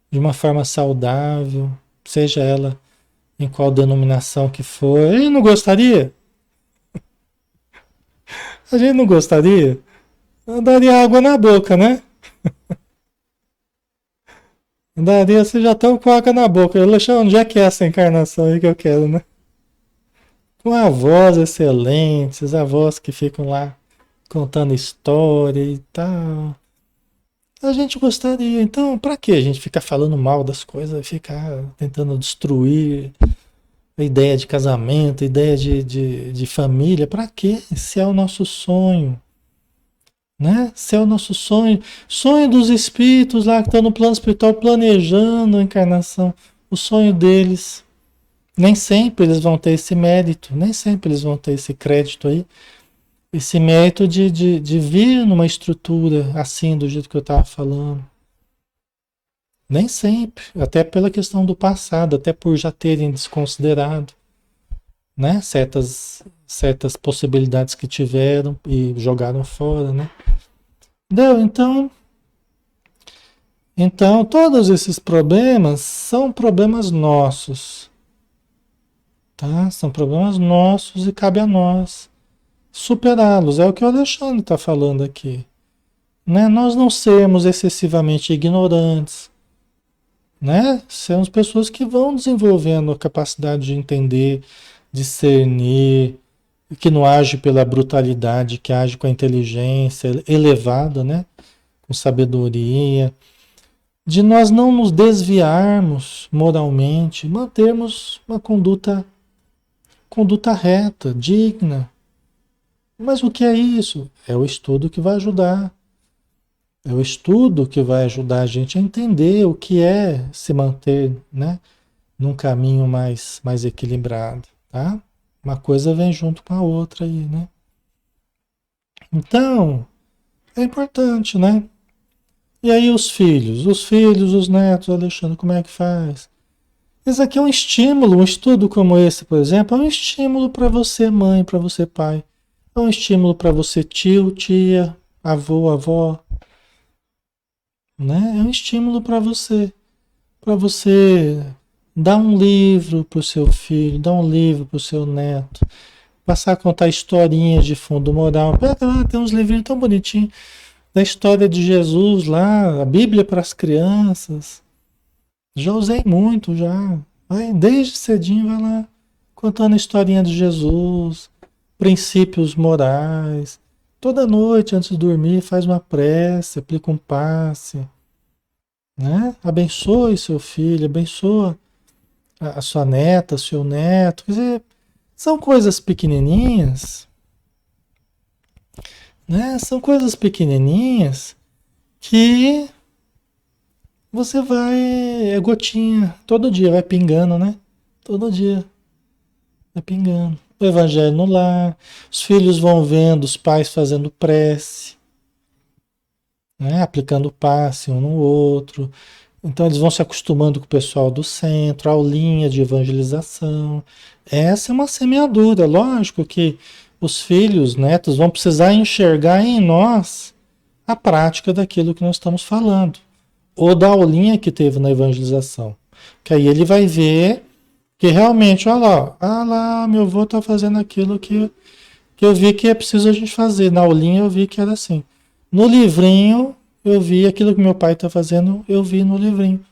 de uma forma saudável, seja ela em qual denominação que for. A gente não gostaria? A gente não gostaria? Daria água na boca, né? Daria, você já tá com água na boca. Alexandre, onde é que é essa encarnação aí que eu quero, né? Com avós excelentes, avós que ficam lá contando história e tal. A gente gostaria. Então, pra que a gente ficar falando mal das coisas, ficar tentando destruir a ideia de casamento, a ideia de família? Pra quê? Se é o nosso sonho, né? Se é o nosso sonho, sonho dos espíritos lá que estão no plano espiritual planejando a encarnação, o sonho deles. Nem sempre eles vão ter esse mérito, nem sempre eles vão ter esse crédito aí, esse mérito de vir numa estrutura assim, do jeito que eu estava falando. Nem sempre, até pela questão do passado, até por já terem desconsiderado, né, certas possibilidades que tiveram e jogaram fora, né? Entendeu? Então todos esses problemas são problemas nossos, tá? São problemas nossos e cabe a nós superá-los. É o que o Alexandre está falando aqui, né? Nós não sermos excessivamente ignorantes, né? Sermos pessoas que vão desenvolvendo a capacidade de entender, discernir, que não age pela brutalidade, que age com a inteligência elevada, né? Com sabedoria, de nós não nos desviarmos moralmente, mantermos uma conduta reta, digna. Mas o que é isso? É o estudo que vai ajudar. É o estudo que vai ajudar a gente a entender o que é se manter, né, num caminho mais equilibrado, tá? Uma coisa vem junto com a outra aí, né? Então, é importante, né? E aí os netos, Alexandre, como é que faz? Isso aqui é um estímulo, um estudo como esse, por exemplo, é um estímulo para você, mãe, para você, pai. É um estímulo para você, tio, tia, avô, avó, né? É um estímulo para você dar um livro para o seu filho, dar um livro para o seu neto, passar a contar historinhas de fundo moral. Pega lá, tem uns livrinhos tão bonitinhos da história de Jesus lá, a Bíblia para as crianças. Já usei muito, já. Vai, desde cedinho vai lá contando a historinha de Jesus, princípios morais. Toda noite antes de dormir faz uma prece, aplica um passe, né? Abençoe seu filho, abençoa a sua neta, seu neto. Quer dizer, são coisas pequenininhas, né? São coisas pequenininhas que você vai, é gotinha, todo dia vai pingando, né? Todo dia vai pingando. o evangelho no lar, os filhos vão vendo os pais fazendo prece, né? Aplicando passe um no outro. Então eles vão se acostumando com o pessoal do centro, aulinha de evangelização. Essa é uma semeadura, lógico que os filhos, netos vão precisar enxergar em nós a prática daquilo que nós estamos falando, ou da aulinha que teve na evangelização. Que aí ele vai ver que realmente, olha lá, ah lá, meu avô está fazendo aquilo que eu vi que é preciso a gente fazer. Na aulinha eu vi que era assim. No livrinho, eu vi aquilo que meu pai está fazendo, eu vi no livrinho.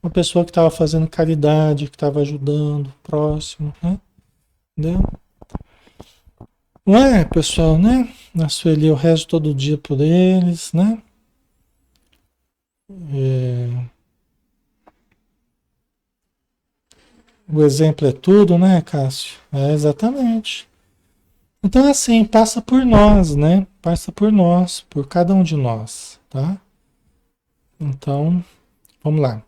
Uma pessoa que estava fazendo caridade, que estava ajudando o próximo, né? Entendeu? Não é, pessoal, né? Na Sueli eu rezo todo dia por eles, né? É, o exemplo é tudo, né, Cássio? É, exatamente. Então, assim, passa por nós, né? Passa por nós, por cada um de nós, tá? Então, vamos lá.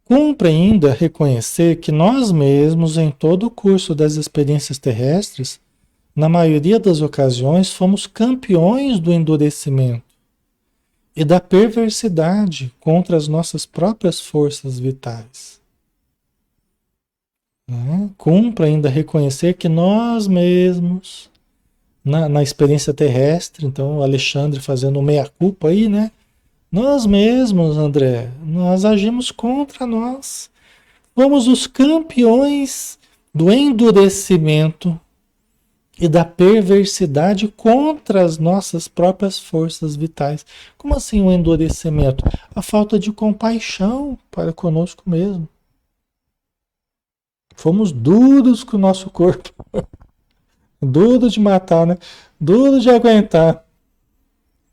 Cumpre ainda reconhecer que nós mesmos, em todo o curso das experiências terrestres, na maioria das ocasiões, fomos campeões do endurecimento e da perversidade contra as nossas próprias forças vitais. Né? Cumpre ainda reconhecer que nós mesmos, na experiência terrestre, então o Alexandre fazendo um meia-culpa aí, né? Nós mesmos, André, nós agimos contra nós. Fomos os campeões do endurecimento e da perversidade contra as nossas próprias forças vitais. Como assim o endurecimento? A falta de compaixão para conosco mesmo. Fomos duros com o nosso corpo. Duro de matar, né? Duro de aguentar.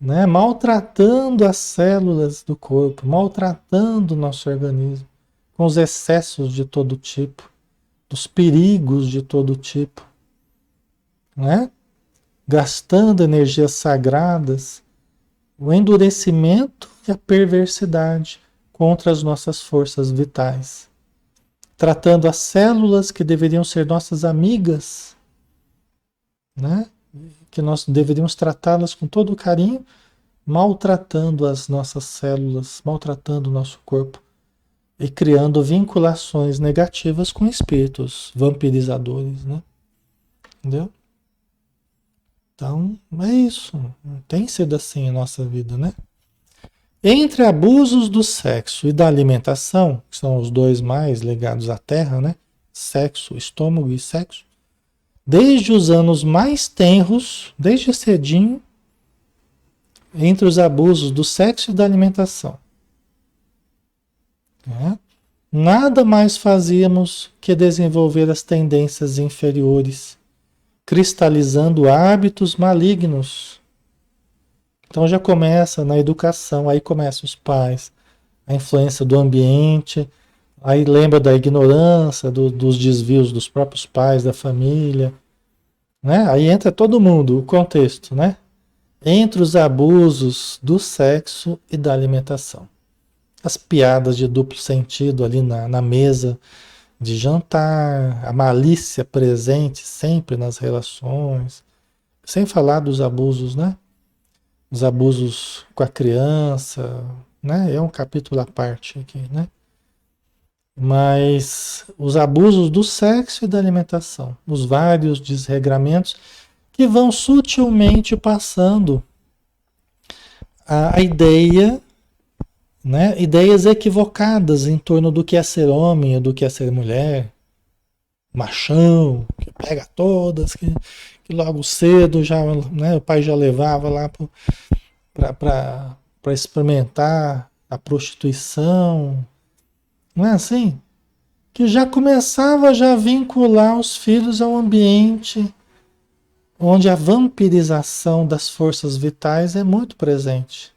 Né? Maltratando as células do corpo, maltratando o nosso organismo, com os excessos de todo tipo, dos perigos de todo tipo, né? Gastando energias sagradas, o endurecimento e a perversidade contra as nossas forças vitais, tratando as células que deveriam ser nossas amigas, né? Que nós deveríamos tratá-las com todo carinho, maltratando as nossas células, maltratando o nosso corpo e criando vinculações negativas com espíritos vampirizadores, né? Entendeu? Então, é isso. Tem sido assim a nossa vida, né? Entre abusos do sexo e da alimentação, que são os dois mais ligados à Terra, né? Sexo, estômago e sexo. Desde os anos mais tenros, desde cedinho, entre os abusos do sexo e da alimentação. Né? Nada mais fazíamos que desenvolver as tendências inferiores, cristalizando hábitos malignos. Então já começa na educação, aí começam os pais, a influência do ambiente, aí lembra da ignorância, dos desvios dos próprios pais, da família, né? Aí entra todo mundo, o contexto, né? Entre os abusos do sexo e da alimentação. As piadas de duplo sentido ali na mesa de jantar, a malícia presente sempre nas relações, sem falar dos abusos, né? Os abusos com a criança, né? É um capítulo à parte aqui, né? Mas os abusos do sexo e da alimentação, os vários desregramentos que vão sutilmente passando a ideia, né? Ideias equivocadas em torno do que é ser homem ou do que é ser mulher, machão, que pega todas, que logo cedo já, né, o pai já levava lá para experimentar a prostituição, não é assim? Que já começava já a vincular os filhos ao ambiente onde a vampirização das forças vitais é muito presente.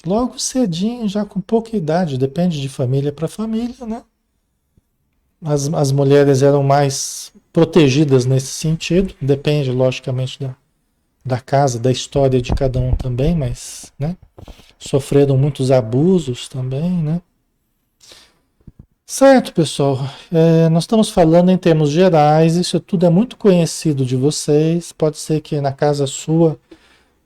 Logo cedinho, já com pouca idade, depende de família para família, né? As mulheres eram mais protegidas nesse sentido, depende, logicamente, da casa, da história de cada um também, mas, né? Sofreram muitos abusos também, né? Certo, pessoal. Nós estamos falando em termos gerais, isso tudo é muito conhecido de vocês. Pode ser que na casa sua,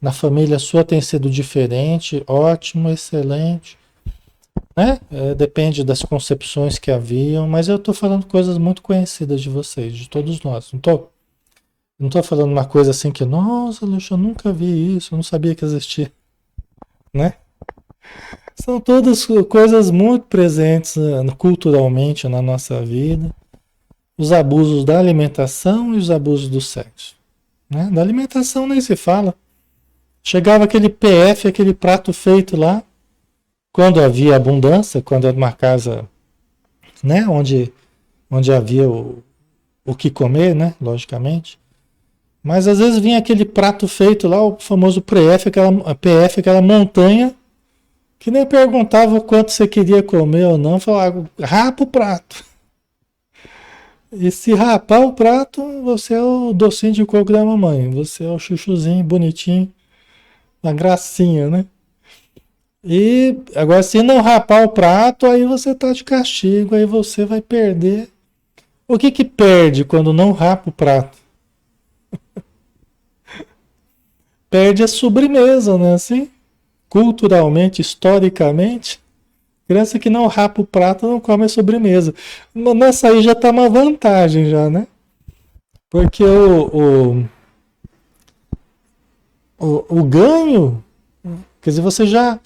na família sua tenha sido diferente, ótimo, excelente, né? Depende das concepções que haviam, mas eu estou falando coisas muito conhecidas de vocês, de todos nós. Não tô falando uma coisa assim que, nossa, Luxa, eu nunca vi isso, eu não sabia que existia, né? São todas coisas muito presentes culturalmente na nossa vida. Os abusos da alimentação e os abusos do sexo, né? Da alimentação nem se fala. Chegava aquele PF, aquele prato feito lá, quando havia abundância, quando era uma casa, né, onde havia o que comer, né, logicamente. Mas às vezes vinha aquele prato feito lá, o famoso PF, aquela montanha, que nem perguntava o quanto você queria comer ou não, falava, rapa o prato. E se rapar o prato, você é o docinho de coco da mamãe, você é o chuchuzinho bonitinho, uma gracinha, né? E agora, se não rapar o prato, aí você tá de castigo, aí você vai perder. O que que perde quando não rapa o prato? Perde a sobremesa, né? Assim, culturalmente, historicamente, criança que não rapa o prato não come a sobremesa. Nessa aí já tá uma vantagem já, né? Porque o ganho, quer dizer, você já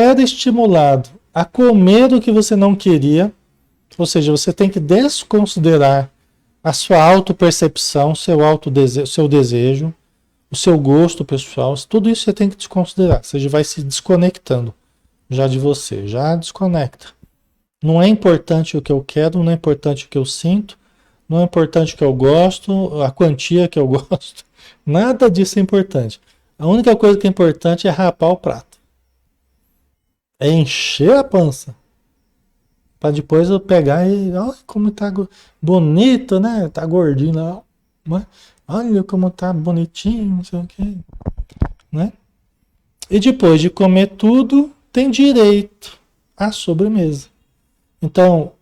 era estimulado a comer o que você não queria, ou seja, você tem que desconsiderar a sua autopercepção, seu desejo, o seu gosto pessoal, tudo isso você tem que desconsiderar. Você já vai se desconectando já de você, já desconecta. Não é importante o que eu quero, não é importante o que eu sinto, não é importante o que eu gosto, a quantia que eu gosto. Nada disso é importante. A única coisa que é importante é rapar o prato. É encher a pança. Para depois eu pegar e. Olha como tá bonito, né? Tá gordinho lá. Né? Olha como tá bonitinho, não sei o quê. Né? E depois de comer tudo, tem direito à sobremesa. Então,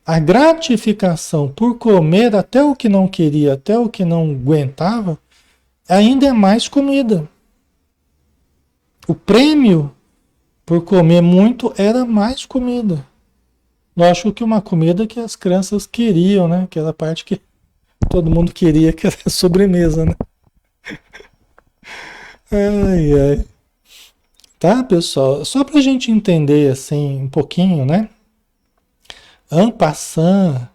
a gratificação por comer até o que não queria, até o que não aguentava, ainda é mais comida. O prêmio por comer muito era mais comida. Lógico que uma comida que as crianças queriam, né? Aquela parte que todo mundo queria, que era a sobremesa, né? Ai, ai. Tá, pessoal? Só pra gente entender, assim, um pouquinho, né? En passant,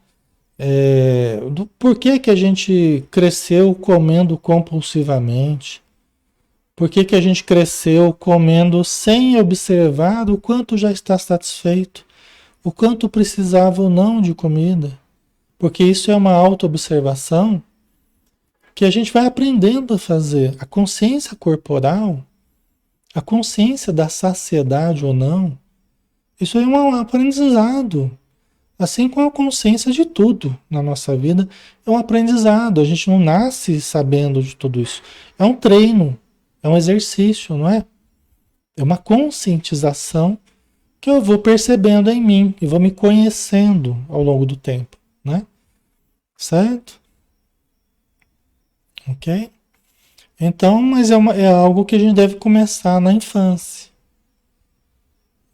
do porquê que a gente cresceu comendo compulsivamente. Por que que a gente cresceu comendo sem observar o quanto já está satisfeito, o quanto precisava ou não de comida? Porque isso é uma autoobservação que a gente vai aprendendo a fazer. A consciência corporal, a consciência da saciedade ou não, isso é um aprendizado. Assim como a consciência de tudo na nossa vida é um aprendizado. A gente não nasce sabendo de tudo isso. É um treino, é um exercício, não é? É uma conscientização que eu vou percebendo em mim e vou me conhecendo ao longo do tempo, né? Certo? Ok? Então, mas é algo que a gente deve começar na infância,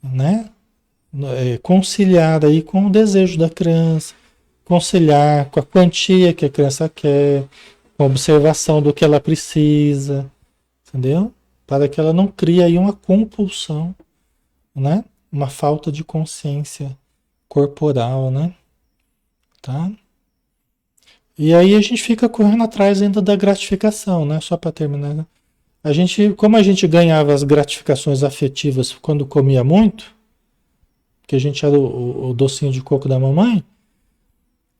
né? Conciliar aí com o desejo da criança, conciliar com a quantia que a criança quer, com a observação do que ela precisa, entendeu? Para que ela não crie aí uma compulsão, né? Uma falta de consciência corporal, né? Tá? E aí a gente fica correndo atrás ainda da gratificação, né? Só para terminar, né? Como a gente ganhava as gratificações afetivas quando comia muito, que a gente era o docinho de coco da mamãe,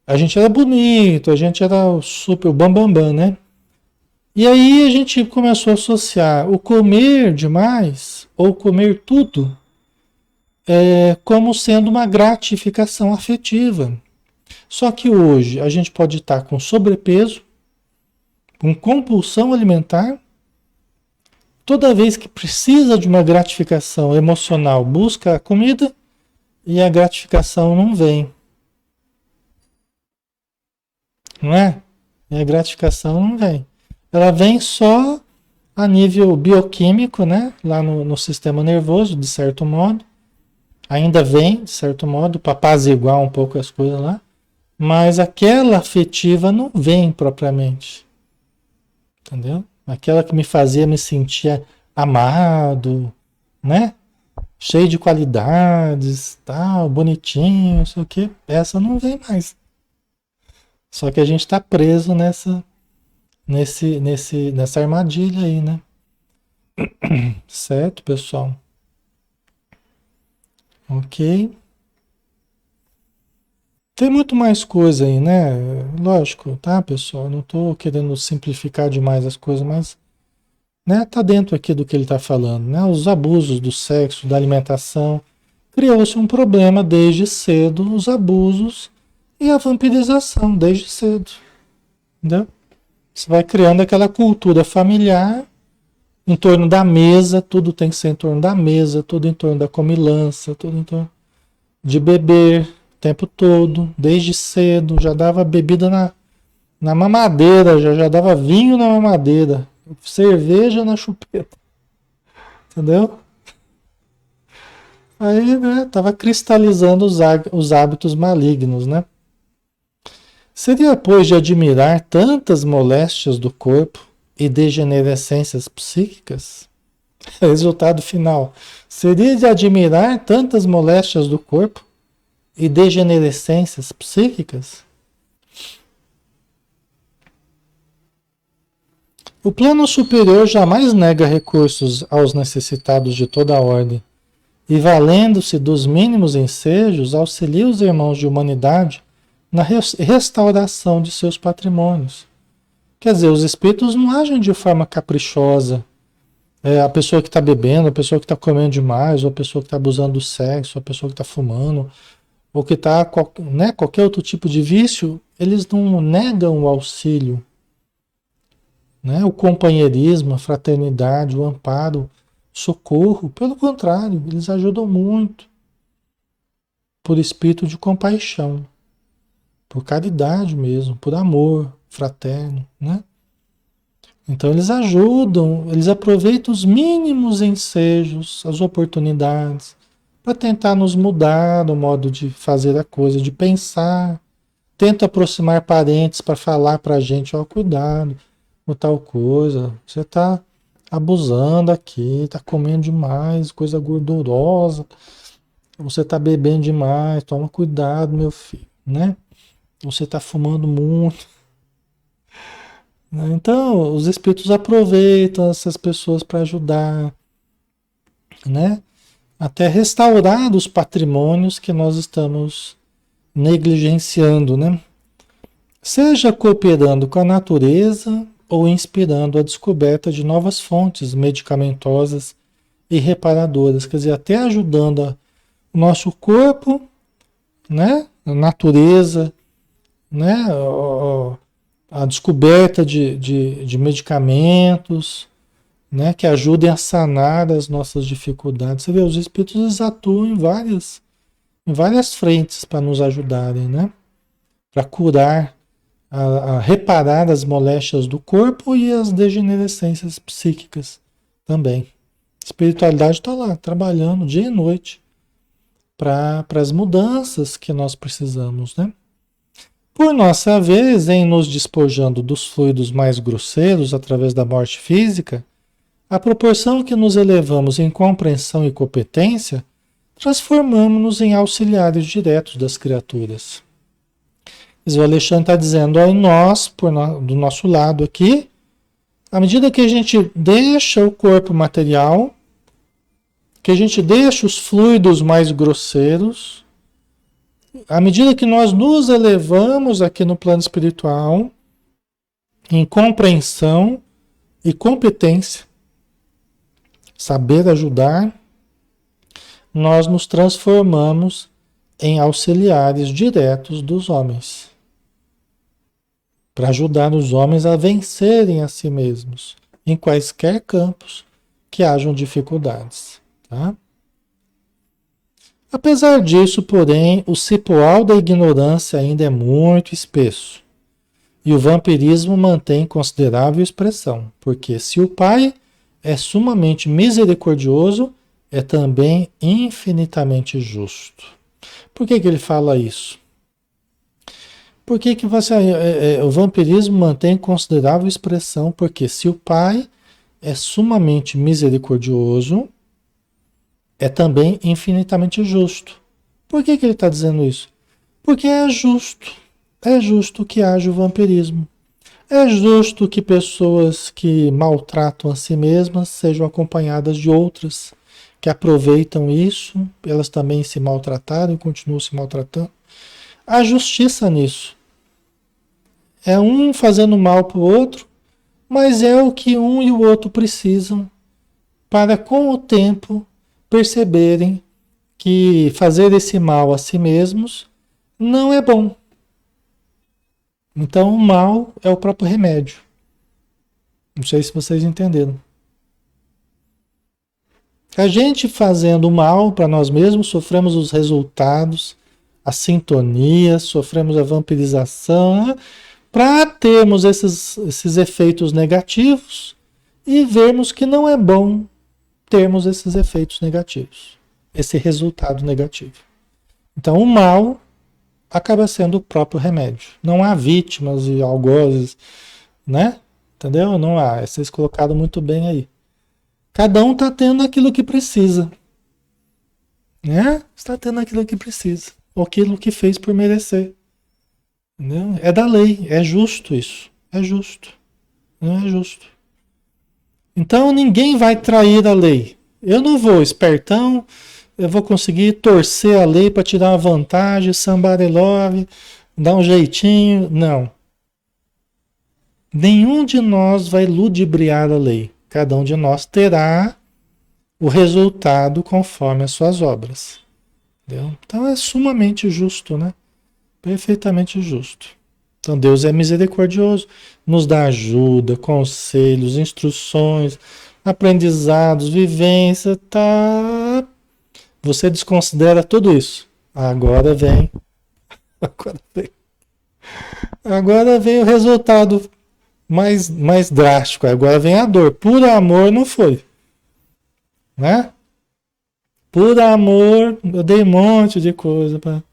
a gente era bonito, a gente era o super, o bambambam, né? E aí a gente começou a associar o comer demais, ou comer tudo, como sendo uma gratificação afetiva. Só que hoje a gente pode estar com sobrepeso, com compulsão alimentar, toda vez que precisa de uma gratificação emocional, busca a comida, e a gratificação não vem, não é? E a gratificação não vem. Ela vem só a nível bioquímico, né? Lá no sistema nervoso, de certo modo. Ainda vem, de certo modo, para apaziguar um pouco as coisas lá. Mas aquela afetiva não vem propriamente. Entendeu? Aquela que me fazia me sentir amado, né? Cheio de qualidades, tal, bonitinho, não sei o quê. Essa não vem mais. Só que a gente está preso nessa armadilha aí, né? Certo, pessoal? Ok. Tem muito mais coisa aí, né? Lógico, tá, pessoal? Não estou querendo simplificar demais as coisas, mas, né, tá dentro aqui do que ele está falando, né? Os abusos do sexo, da alimentação. Criou-se um problema desde cedo, os abusos e a vampirização desde cedo, entendeu? Você vai criando aquela cultura familiar em torno da mesa, tudo tem que ser em torno da mesa, tudo em torno da comilança, tudo em torno de beber o tempo todo, desde cedo, já dava bebida na mamadeira, já dava vinho na mamadeira, cerveja na chupeta, entendeu? Aí, né, tava cristalizando os hábitos malignos, né? Seria, pois, de admirar tantas moléstias do corpo e degenerescências psíquicas? Resultado final. Seria de admirar tantas moléstias do corpo e degenerescências psíquicas? O plano superior jamais nega recursos aos necessitados de toda a ordem e, valendo-se dos mínimos ensejos, auxilia os irmãos de humanidade na restauração de seus patrimônios. Quer dizer, os espíritos não agem de forma caprichosa. A pessoa que está bebendo, a pessoa que está comendo demais, ou a pessoa que está abusando do sexo, a pessoa que está fumando, ou que está, né, qualquer outro tipo de vício, eles não negam o auxílio, né, o companheirismo, a fraternidade, o amparo, socorro. Pelo contrário, eles ajudam muito por espírito de compaixão, por caridade mesmo, por amor fraterno, né? Então eles ajudam, eles aproveitam os mínimos ensejos, as oportunidades, para tentar nos mudar o modo de fazer a coisa, de pensar. Tenta aproximar parentes para falar para a gente, ó, cuidado com tal coisa, você está abusando aqui, está comendo demais, coisa gordurosa, você está bebendo demais, toma cuidado, meu filho, né? Você está fumando muito, né? Então, os espíritos aproveitam essas pessoas para ajudar, né? Até restaurar os patrimônios que nós estamos negligenciando, né? Seja cooperando com a natureza ou inspirando a descoberta de novas fontes medicamentosas e reparadoras, quer dizer, até ajudando o nosso corpo, né? A natureza, né? A descoberta de medicamentos, né, que ajudem a sanar as nossas dificuldades. Você vê, os espíritos eles atuam em várias frentes para nos ajudarem, né? Para curar, a reparar as moléstias do corpo e as degenerescências psíquicas também. A espiritualidade está lá, trabalhando dia e noite para as mudanças que nós precisamos, né? Por nossa vez, em nos despojando dos fluidos mais grosseiros através da morte física, à proporção que nos elevamos em compreensão e competência, transformamos-nos em auxiliares diretos das criaturas. O Alexandre está dizendo, ó, nós, do nosso lado aqui, à medida que a gente deixa o corpo material, que a gente deixa os fluidos mais grosseiros, à medida que nós nos elevamos aqui no plano espiritual, em compreensão e competência, saber ajudar, nós nos transformamos em auxiliares diretos dos homens, para ajudar os homens a vencerem a si mesmos, em quaisquer campos que hajam dificuldades. Tá? Apesar disso, porém, o cipoal da ignorância ainda é muito espesso. E o vampirismo mantém considerável expressão, porque se o Pai é sumamente misericordioso, é também infinitamente justo. Por que que ele fala isso? Por que que o vampirismo mantém considerável expressão? Porque se o Pai é sumamente misericordioso, é também infinitamente justo. Por que que ele está dizendo isso? Porque é justo que haja o vampirismo. É justo que pessoas que maltratam a si mesmas sejam acompanhadas de outras que aproveitam isso, elas também se maltrataram e continuam se maltratando. Há justiça nisso. É um fazendo mal para o outro, mas é o que um e o outro precisam para, com o tempo, perceberem que fazer esse mal a si mesmos não é bom. Então, o mal é o próprio remédio. Não sei se vocês entenderam. A gente fazendo mal para nós mesmos, sofremos os resultados, a sintonia, sofremos a vampirização, né? Para termos esses efeitos negativos e vermos que não é bom termos esses efeitos negativos, esse resultado negativo. Então, o mal acaba sendo o próprio remédio. Não há vítimas e algozes, né? Entendeu? Não há. Vocês colocaram muito bem aí. Cada um está tendo aquilo que precisa, né? Está tendo aquilo que precisa, ou aquilo que fez por merecer. Entendeu? É da lei, é justo isso. É justo. Não é justo. Então ninguém vai trair a lei. Eu não vou, espertão, eu vou conseguir torcer a lei para tirar uma vantagem, somebody love, dar um jeitinho. Não. Nenhum de nós vai ludibriar a lei. Cada um de nós terá o resultado conforme as suas obras. Entendeu? Então é sumamente justo, né? Perfeitamente justo. Então Deus é misericordioso, nos dá ajuda, conselhos, instruções, aprendizados, vivência, tá? Você desconsidera tudo isso. Agora vem, agora vem o resultado mais drástico. Agora vem a dor. Por amor não foi, né? Por amor, eu dei um monte de coisa para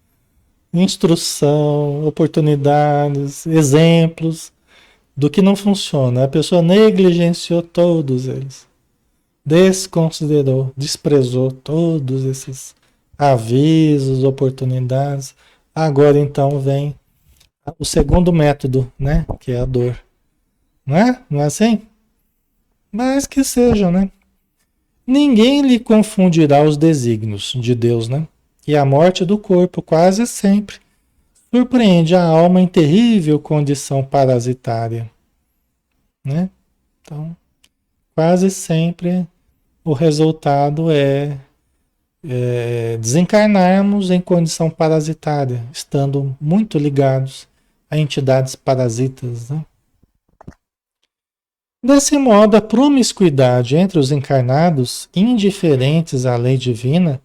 instrução, oportunidades, exemplos do que não funciona. A pessoa negligenciou todos eles, desconsiderou, desprezou todos esses avisos, oportunidades. Agora então vem o segundo método, né? Que é a dor. Não é? Não é assim? Mas que seja, né? Ninguém lhe confundirá os desígnios de Deus, né? E a morte do corpo quase sempre surpreende a alma em terrível condição parasitária, né? Então, quase sempre o resultado é desencarnarmos em condição parasitária, estando muito ligados a entidades parasitas, né? Desse modo, a promiscuidade entre os encarnados, indiferentes à lei divina,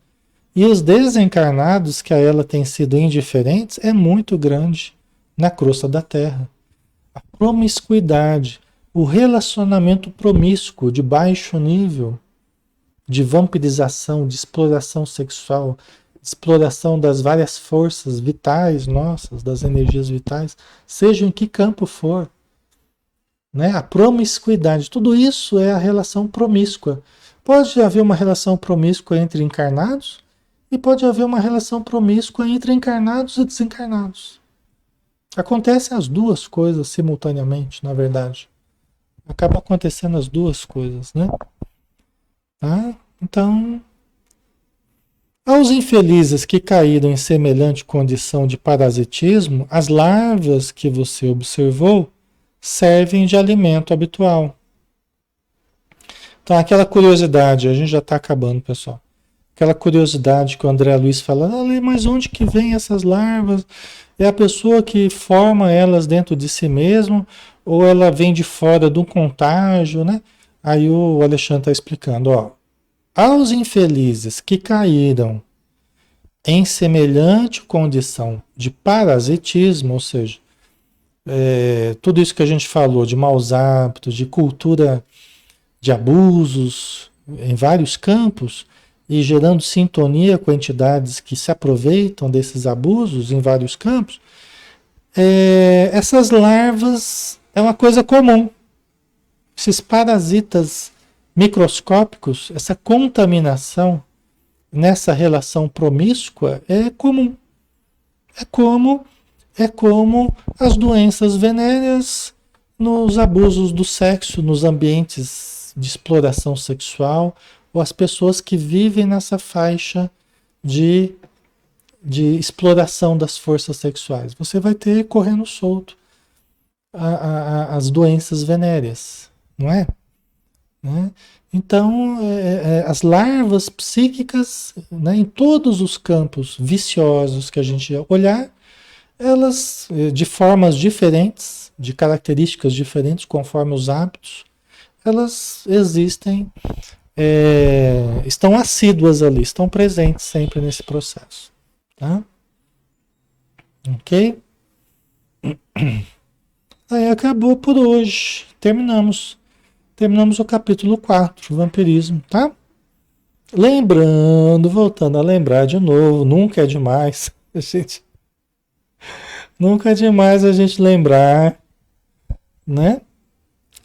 e os desencarnados que a ela têm sido indiferentes é muito grande na crosta da Terra. A promiscuidade, o relacionamento promíscuo de baixo nível, de vampirização, de exploração sexual, de exploração das várias forças vitais nossas, das energias vitais, seja em que campo for, né? A promiscuidade, tudo isso é a relação promíscua. Pode haver uma relação promíscua entre encarnados e pode haver uma relação promíscua entre encarnados e desencarnados. Acontecem as duas coisas simultaneamente, na verdade. Acaba acontecendo as duas coisas, né? Tá? Então, aos infelizes que caíram em semelhante condição de parasitismo, as larvas que você observou servem de alimento habitual. Então, aquela curiosidade, a gente já está acabando, pessoal. Aquela curiosidade que o André Luiz fala, mas onde que vem essas larvas? É a pessoa que forma elas dentro de si mesmo ou ela vem de fora de um contágio, né? Aí o Alexandre está explicando, ó. Aos infelizes que caíram em semelhante condição de parasitismo, ou seja, tudo isso que a gente falou de maus hábitos, de cultura de abusos em vários campos e gerando sintonia com entidades que se aproveitam desses abusos em vários campos, essas larvas é uma coisa comum. Esses parasitas microscópicos, essa contaminação nessa relação promíscua é comum. É como, é como as doenças venéreas nos abusos do sexo, nos ambientes de exploração sexual, ou as pessoas que vivem nessa faixa de, de exploração das forças sexuais. Você vai ter correndo solto as doenças venéreas, não é? Né? Então, as larvas psíquicas, né, em todos os campos viciosos que a gente olhar, elas, de formas diferentes, de características diferentes, conforme os hábitos, elas existem, estão assíduas ali, estão presentes sempre nesse processo. Tá? Ok? Aí acabou por hoje. Terminamos o capítulo 4, vampirismo, tá? Lembrando, voltando a lembrar de novo, nunca é demais, gente, nunca é demais a gente lembrar, né?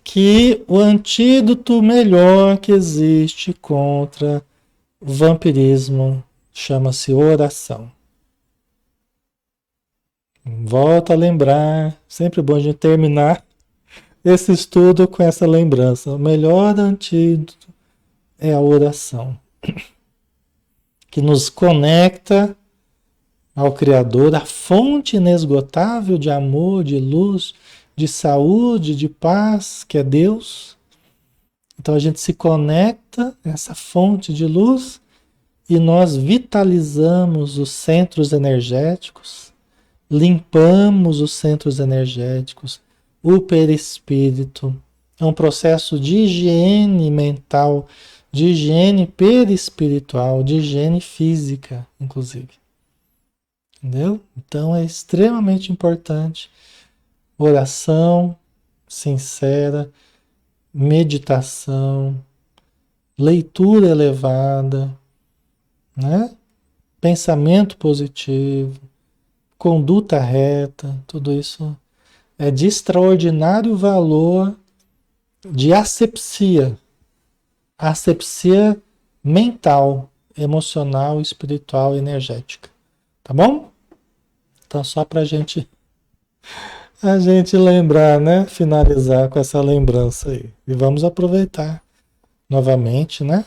Que o antídoto melhor que existe contra o vampirismo chama-se oração. Volto a lembrar, sempre bom a gente terminar esse estudo com essa lembrança. O melhor antídoto é a oração, que nos conecta ao Criador, a fonte inesgotável de amor, de luz, de saúde, de paz, que é Deus. Então a gente se conecta a essa fonte de luz e nós vitalizamos os centros energéticos, limpamos os centros energéticos, o perispírito. É um processo de higiene mental, de higiene perispiritual, de higiene física, inclusive. Entendeu? Então é extremamente importante oração sincera, meditação, leitura elevada, né? Pensamento positivo, conduta reta, tudo isso é de extraordinário valor de asepsia, asepsia mental, emocional, espiritual e energética. Tá bom? Então, só para a gente lembrar, né? Finalizar com essa lembrança aí. E vamos aproveitar novamente, né?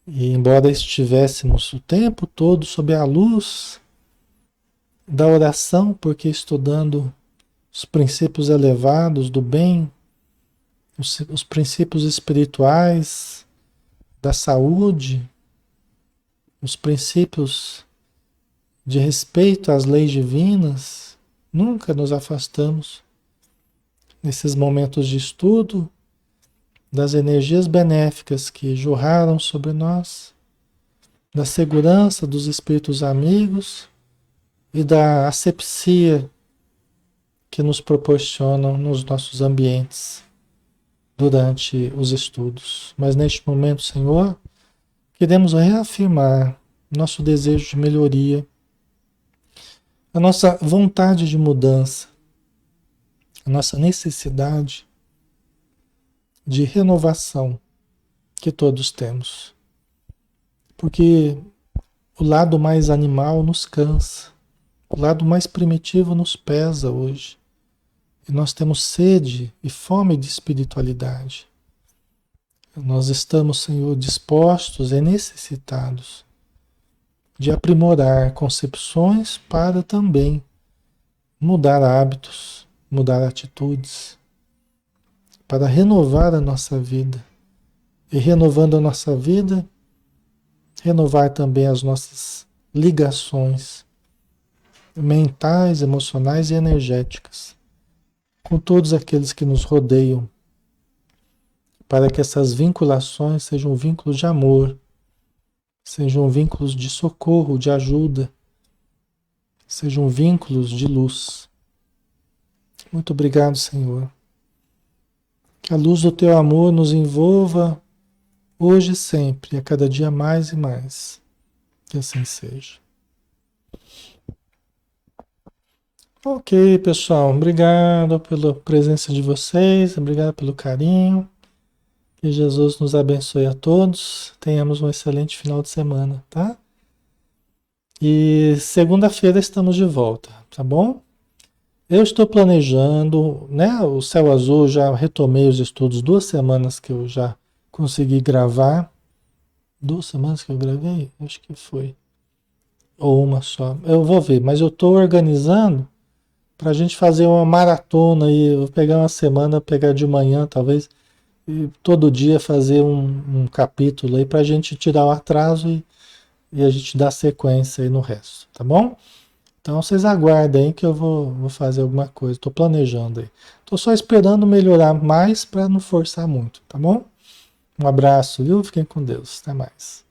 E embora estivéssemos o tempo todo sob a luz da oração, porque estudando os princípios elevados do bem, os princípios espirituais da saúde, os princípios de respeito às leis divinas, nunca nos afastamos nesses momentos de estudo das energias benéficas que jorraram sobre nós, da segurança dos espíritos amigos e da asepsia que nos proporcionam nos nossos ambientes durante os estudos. Mas neste momento, Senhor, queremos reafirmar nosso desejo de melhoria, a nossa vontade de mudança, a nossa necessidade de renovação que todos temos. Porque o lado mais animal nos cansa, o lado mais primitivo nos pesa hoje. E nós temos sede e fome de espiritualidade. Nós estamos, Senhor, dispostos e necessitados de aprimorar concepções para também mudar hábitos, mudar atitudes, para renovar a nossa vida. E renovando a nossa vida, renovar também as nossas ligações mentais, emocionais e energéticas com todos aqueles que nos rodeiam, para que essas vinculações sejam vínculos de amor, sejam vínculos de socorro, de ajuda, sejam vínculos de luz. Muito obrigado, Senhor. Que a luz do teu amor nos envolva hoje e sempre, a cada dia mais e mais. Que assim seja. Ok, pessoal. Obrigado pela presença de vocês, obrigado pelo carinho. Que Jesus nos abençoe a todos. Tenhamos um excelente final de semana, tá? E segunda-feira estamos de volta, tá bom? Eu estou planejando, né? O Céu Azul, já retomei os estudos 2 semanas que eu já consegui gravar. 2 semanas que eu gravei? Acho que foi. Ou uma só. Eu vou ver, mas eu estou organizando para a gente fazer uma maratona aí. Eu vou pegar uma semana, pegar de manhã, talvez, e todo dia fazer um capítulo aí para a gente tirar o atraso e a gente dar sequência aí no resto, tá bom? Então vocês aguardem aí que eu vou fazer alguma coisa. Estou planejando aí. Estou só esperando melhorar mais para não forçar muito, tá bom? Um abraço, viu? Fiquem com Deus. Até mais.